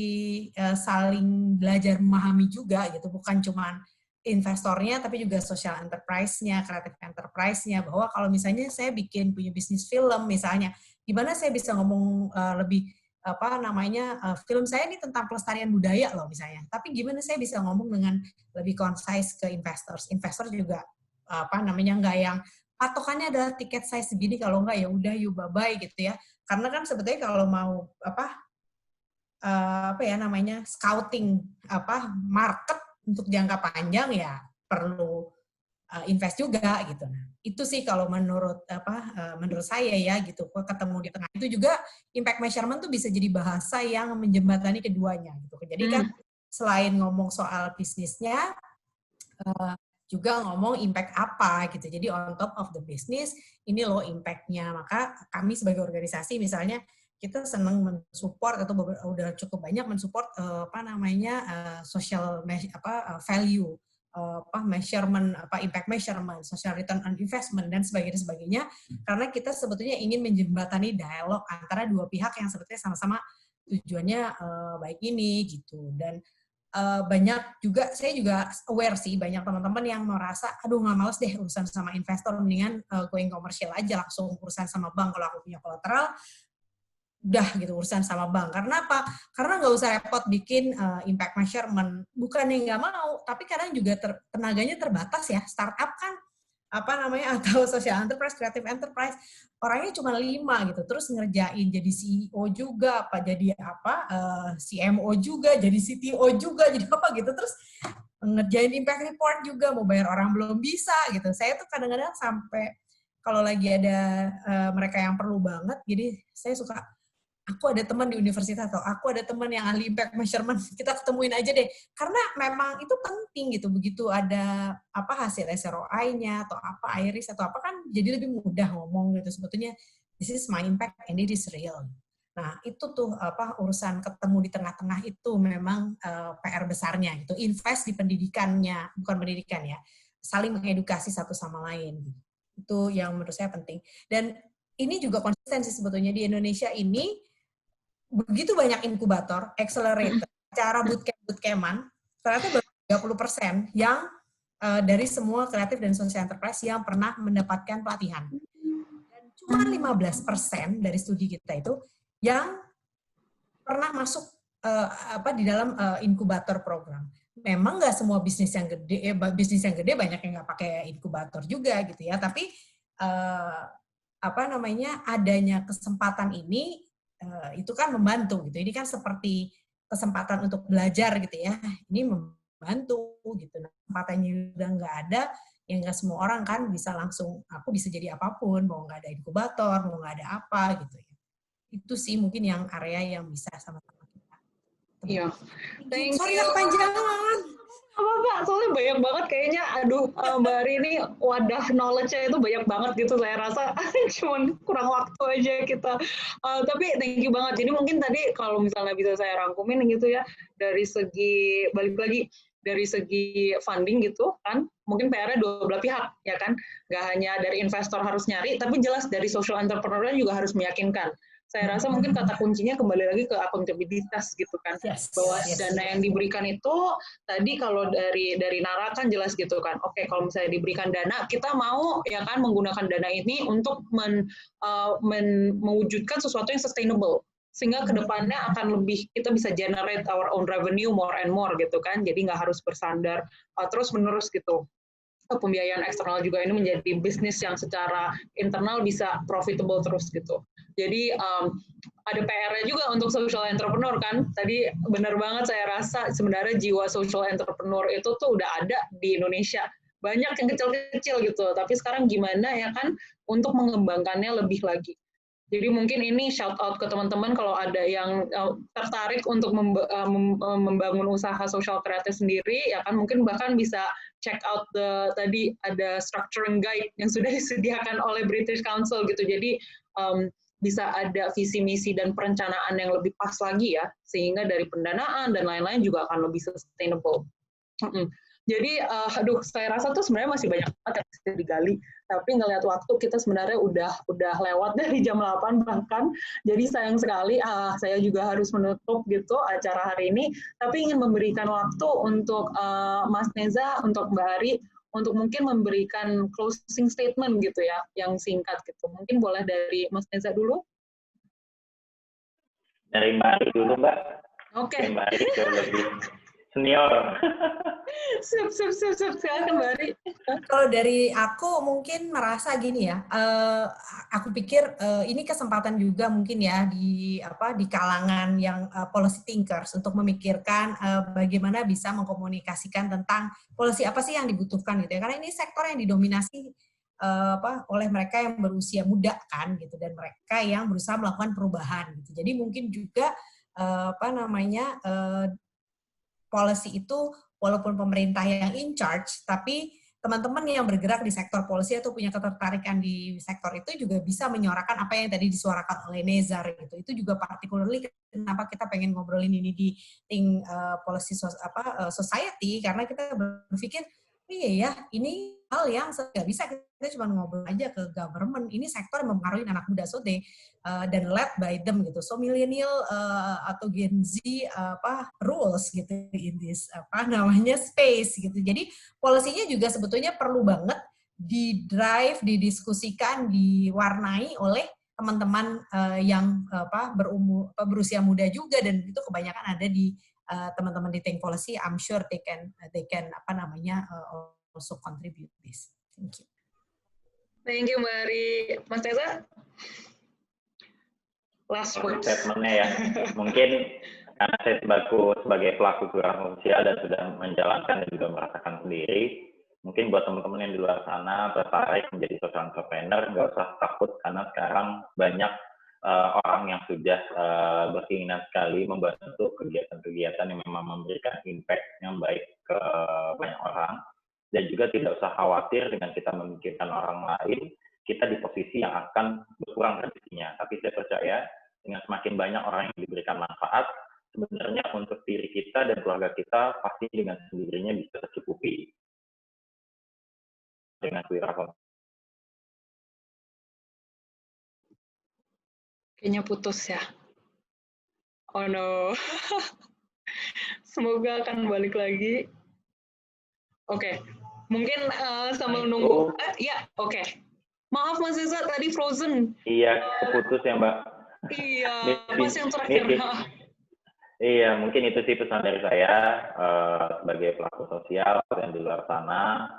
saling belajar memahami juga gitu, bukan cuma investornya tapi juga social enterprise-nya, creative enterprise-nya, bahwa kalau misalnya saya bikin punya bisnis film misalnya, gimana saya bisa ngomong lebih film saya ini tentang pelestarian budaya loh misalnya. Tapi gimana saya bisa ngomong dengan lebih concise ke investors. Investor juga nggak yang patokannya adalah tiket size segini, kalau nggak ya udah you bye-bye gitu ya. Karena kan sebetulnya kalau mau scouting market untuk jangka panjang ya perlu invest juga gitu. Nah, itu sih kalau menurut saya ya gitu. Ketemu di tengah itu juga impact measurement tuh bisa jadi bahasa yang menjembatani keduanya gitu. Jadi kan selain ngomong soal bisnisnya juga ngomong impact apa gitu. Jadi on top of the business ini loh impact-nya. Maka kami sebagai organisasi misalnya kita senang mensupport atau udah cukup banyak mensupport social value, measurement, impact measurement, social return on investment dan sebagainya, karena kita sebetulnya ingin menjembatani dialog antara dua pihak yang sebetulnya sama-sama tujuannya baik ini gitu. Dan banyak juga, saya juga aware sih, banyak teman-teman yang merasa, aduh nggak males deh urusan sama investor, mendingan going komersial aja, langsung urusan sama bank, kalau aku punya kolateral, udah gitu urusan sama bank. Karena apa? Karena nggak usah repot bikin impact measurement. Bukannya nggak mau, tapi kadang juga tenaganya terbatas ya. Startup kan atau social enterprise, creative enterprise, orangnya cuma 5 gitu, terus ngerjain jadi CEO juga, jadi CMO juga, jadi CTO juga, jadi apa gitu, terus ngerjain impact report juga, mau bayar orang belum bisa gitu. Saya tuh kadang-kadang sampai kalau lagi ada mereka yang perlu banget, jadi saya suka, aku ada teman di universitas atau aku ada teman yang ahli impact measurement, kita ketemuin aja deh. Karena memang itu penting gitu, begitu ada hasil SROI-nya atau IRIS atau kan jadi lebih mudah ngomong gitu. Sebetulnya this is my impact and it is real. Nah, itu tuh urusan ketemu di tengah-tengah itu memang PR besarnya gitu. Invest di pendidikannya, bukan pendidikan ya. Saling mengedukasi satu sama lain. Itu yang menurut saya penting. Dan ini juga konsistensi sebetulnya di Indonesia ini begitu banyak inkubator, accelerator, cara bootcamp-bootcampan, ternyata baru 30% yang dari semua kreatif dan social enterprise yang pernah mendapatkan pelatihan. Dan cuma 15% dari studi kita itu yang pernah masuk di dalam inkubator program. Memang nggak semua bisnis yang gede banyak yang nggak pakai inkubator juga gitu ya, tapi adanya kesempatan ini itu kan membantu gitu. Ini kan seperti kesempatan untuk belajar gitu ya. Ini membantu gitu. Nah, kesempatannya udah nggak ada, ya nggak semua orang kan bisa langsung, aku bisa jadi apapun, mau nggak ada inkubator, mau nggak ada apa gitu ya. Itu sih mungkin yang area yang bisa sama-sama kita. Iya. Sorry kepanjangan. Apa-apa, soalnya banyak banget kayaknya, Mbak Ari ini wadah knowledge-nya itu banyak banget gitu, saya rasa cuman kurang waktu aja kita. Tapi thank you banget. Jadi mungkin tadi kalau misalnya bisa saya rangkumin gitu ya, dari segi, balik lagi, dari segi funding gitu kan, mungkin PR-nya dua belah pihak, ya kan? Nggak hanya dari investor harus nyari, tapi jelas dari social entrepreneur juga harus meyakinkan. Saya rasa mungkin kata kuncinya kembali lagi ke akuntabilitas gitu kan, bahwa dana yang diberikan itu tadi kalau dari Nara kan jelas gitu kan, oke, kalau misalnya diberikan dana, kita mau ya kan menggunakan dana ini untuk mewujudkan sesuatu yang sustainable, sehingga kedepannya akan lebih, kita bisa generate our own revenue more and more gitu kan, jadi nggak harus bersandar terus menerus gitu. Pembiayaan eksternal juga ini menjadi bisnis yang secara internal bisa profitable terus gitu. Jadi ada PR-nya juga untuk social entrepreneur kan. Tadi benar banget, saya rasa sebenarnya jiwa social entrepreneur itu tuh udah ada di Indonesia. Banyak yang kecil-kecil gitu, tapi sekarang gimana ya kan untuk mengembangkannya lebih lagi. Jadi mungkin ini shout out ke teman-teman kalau ada yang tertarik untuk membangun usaha social kreatif sendiri, ya kan mungkin bahkan bisa check out tadi ada structuring guide yang sudah disediakan oleh British Council gitu. Jadi bisa ada visi misi dan perencanaan yang lebih pas lagi ya, sehingga dari pendanaan dan lain-lain juga akan lebih sustainable. Jadi, saya rasa tuh sebenarnya masih banyak banget yang bisa digali, tapi ngelihat waktu kita sebenarnya udah lewat dari jam 8 bahkan, jadi sayang sekali, saya juga harus menutup gitu acara hari ini, tapi ingin memberikan waktu untuk Mas Neza, untuk Mbak Ari, untuk mungkin memberikan closing statement gitu ya, yang singkat gitu. Mungkin boleh dari Mas Neza dulu? Dari Mbak Ari dulu, Mbak. Oke. Mbak Ari jauh lebih senior. Silakan Mbak Ari. Kalau dari aku mungkin merasa gini ya, aku pikir ini kesempatan juga mungkin ya di kalangan yang policy thinkers untuk memikirkan bagaimana bisa mengkomunikasikan tentang policy apa sih yang dibutuhkan gitu ya, karena ini sektor yang didominasi oleh mereka yang berusia muda kan gitu, dan mereka yang berusaha melakukan perubahan gitu. Jadi mungkin juga policy itu walaupun pemerintah yang in charge, tapi teman-teman yang bergerak di sektor policy atau punya ketertarikan di sektor itu juga bisa menyuarakan apa yang tadi disuarakan oleh Nezar gitu. Itu juga particularly kenapa kita pengen ngobrolin ini di policy society, karena kita berpikir iya ya, ini hal yang nggak bisa kita cuma ngobrol aja ke government. Ini sektor yang mempengaruhi anak muda, so dan led by them gitu. So millennial atau Gen Z rules gitu in this space gitu. Jadi polisinya juga sebetulnya perlu banget di-drive, didiskusikan, diwarnai oleh teman-teman yang berusia muda juga, dan itu kebanyakan ada di teman-teman di Think Policy. I'm sure they can also contribute this. Thank you. Thank you Mbak Ari. Mas Teza? Last words. Statementnya ya, mungkin karena saya sebagai pelaku keuangan sosial dan sudah menjalankan dan juga merasakan sendiri, mungkin buat teman-teman yang di luar sana tertarik menjadi social entrepreneur, nggak usah takut karena sekarang banyak orang yang sudah berkeinginan sekali membantu kegiatan-kegiatan yang memang memberikan impact yang baik ke banyak orang, dan juga tidak usah khawatir dengan kita memikirkan orang lain, kita di posisi yang akan berkurang rezekinya. Tapi saya percaya dengan semakin banyak orang yang diberikan manfaat, sebenarnya untuk diri kita dan keluarga kita pasti dengan sendirinya bisa tercukupi dengan wirausaha. Kayaknya putus ya. Oh no. Semoga akan balik lagi. Oke. Mungkin sambil nunggu. Ya, oke. Maaf Mas Reza, tadi frozen. Iya, keputus ya Mbak. Iya, Mas yang terakhir. Iya, mungkin itu sih pesan dari saya sebagai pelaku sosial yang di luar sana,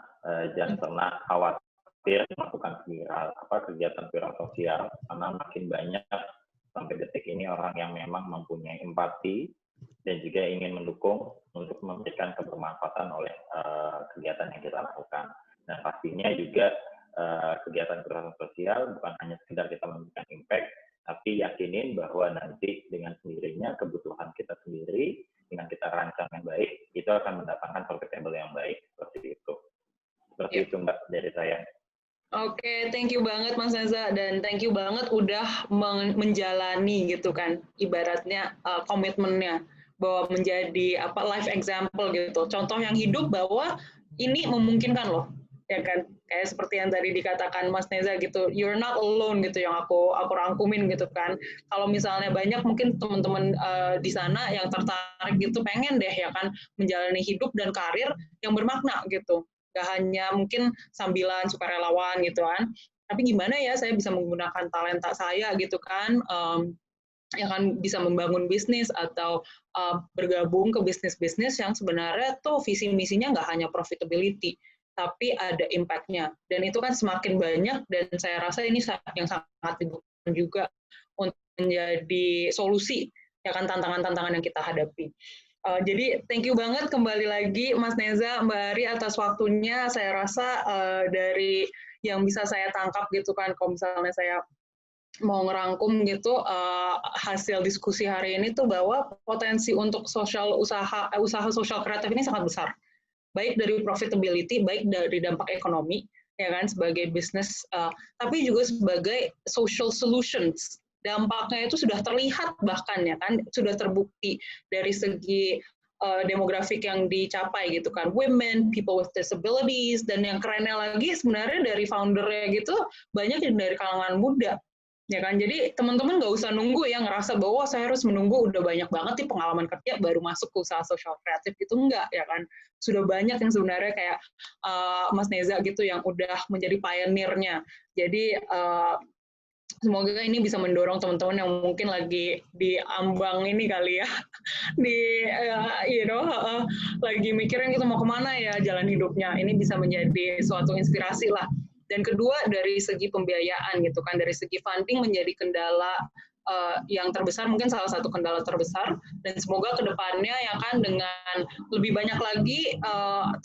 jangan pernah khawatir melakukan kegiatan viral sosial, karena makin banyak sampai detik ini orang yang memang mempunyai empati dan juga ingin mendukung untuk memberikan kebermanfaatan oleh kegiatan yang kita lakukan. Dan pastinya juga kegiatan viral sosial bukan hanya sekedar kita memberikan impact, tapi yakinin bahwa nanti dengan sendirinya kebutuhan kita sendiri, dengan kita rancang yang baik, itu akan mendatangkan profitable yang baik. Seperti itu. Seperti itu Mbak dari saya. Oke, thank you banget Mas Neza, dan thank you banget udah menjalani gitu kan, ibaratnya komitmennya bahwa menjadi life example gitu, contoh yang hidup bahwa ini memungkinkan loh, ya kan, kayak seperti yang tadi dikatakan Mas Neza gitu, you're not alone gitu, yang aku rangkumin gitu kan. Kalau misalnya banyak mungkin teman-teman di sana yang tertarik gitu, pengen deh ya kan menjalani hidup dan karir yang bermakna gitu. Gak hanya mungkin sambilan sukarelawan gitu kan, tapi gimana ya saya bisa menggunakan talenta saya gitu kan, ya kan bisa membangun bisnis atau bergabung ke bisnis-bisnis yang sebenarnya tuh visi misinya nggak hanya profitability, tapi ada impact-nya, dan itu kan semakin banyak, dan saya rasa ini yang sangat dibutuhkan juga untuk menjadi solusi ya kan tantangan-tantangan yang kita hadapi. Jadi thank you banget kembali lagi Mas Neza, Mbak Ari atas waktunya. Saya rasa dari yang bisa saya tangkap gitu kan, kalau misalnya saya mau ngerangkum gitu hasil diskusi hari ini tuh bahwa potensi untuk usaha sosial kreatif ini sangat besar. Baik dari profitability, baik dari dampak ekonomi, ya kan, sebagai bisnis, tapi juga sebagai social solutions. Dampaknya itu sudah terlihat bahkan ya kan, sudah terbukti dari segi demografik yang dicapai gitu kan, women, people with disabilities, dan yang kerennya lagi sebenarnya dari foundernya gitu banyak yang dari kalangan muda, ya kan. Jadi teman-teman nggak usah nunggu ya ngerasa bahwa saya harus menunggu udah banyak banget nih pengalaman kerja baru masuk ke usaha sosial kreatif, itu enggak ya kan. Sudah banyak yang sebenarnya kayak Mas Neza gitu yang udah menjadi pioneer-nya. Jadi semoga ini bisa mendorong teman-teman yang mungkin lagi di ambang ini kali ya, di lagi mikirin gitu mau kemana ya jalan hidupnya, ini bisa menjadi suatu inspirasi lah. Dan kedua dari segi pembiayaan gitu kan, dari segi funding menjadi kendala yang terbesar, mungkin salah satu kendala terbesar, dan semoga kedepannya ya kan dengan lebih banyak lagi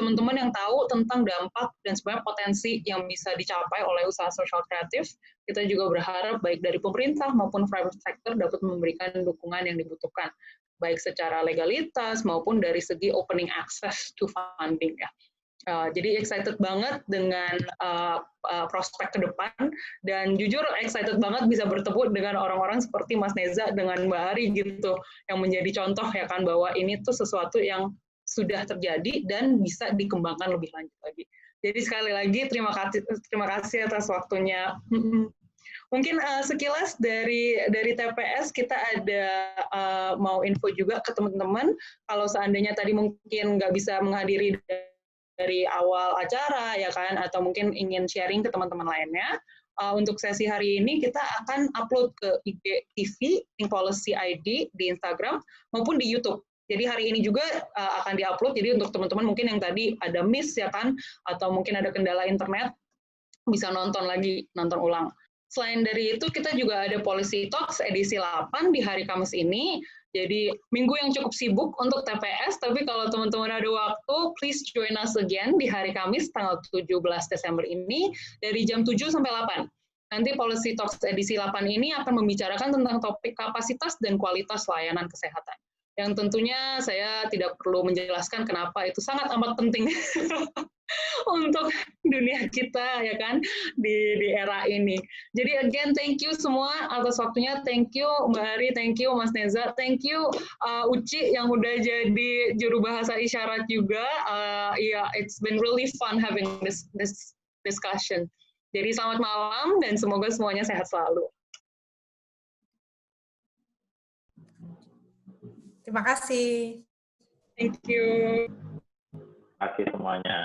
teman-teman yang tahu tentang dampak dan sebenarnya potensi yang bisa dicapai oleh usaha sosial kreatif. Kita juga berharap baik dari pemerintah maupun private sector dapat memberikan dukungan yang dibutuhkan, baik secara legalitas maupun dari segi opening access to funding ya. Jadi excited banget dengan prospek ke depan, dan jujur excited banget bisa bertemu dengan orang-orang seperti Mas Neza dengan Mbak Ari gitu, yang menjadi contoh ya kan bahwa ini tuh sesuatu yang sudah terjadi dan bisa dikembangkan lebih lanjut lagi. Jadi sekali lagi terima kasih atas waktunya. Mungkin sekilas dari TPS kita ada mau info juga ke teman-teman, kalau seandainya tadi mungkin nggak bisa menghadiri dari awal acara ya kan, atau mungkin ingin sharing ke teman-teman lainnya, untuk sesi hari ini kita akan upload ke IG TV Think Policy ID di Instagram maupun di YouTube. Jadi hari ini juga akan diupload, jadi untuk teman-teman mungkin yang tadi ada miss ya kan, atau mungkin ada kendala internet, bisa nonton ulang. Selain dari itu, kita juga ada Policy Talks edisi 8 di hari Kamis ini. Jadi minggu yang cukup sibuk untuk TPS, tapi kalau teman-teman ada waktu, please join us again di hari Kamis tanggal 17 Desember ini dari jam 7 sampai 8. Nanti Policy Talks edisi 8 ini akan membicarakan tentang topik kapasitas dan kualitas layanan kesehatan. Yang tentunya saya tidak perlu menjelaskan kenapa itu sangat amat penting untuk dunia kita ya kan di era ini. Jadi again thank you semua atas waktunya, thank you Mbak Ari, thank you Mas Neza, thank you Uci yang udah jadi juru bahasa isyarat juga. It's been really fun having this discussion. Jadi selamat malam dan semoga semuanya sehat selalu. Terima kasih. Thank you. Terima kasih semuanya.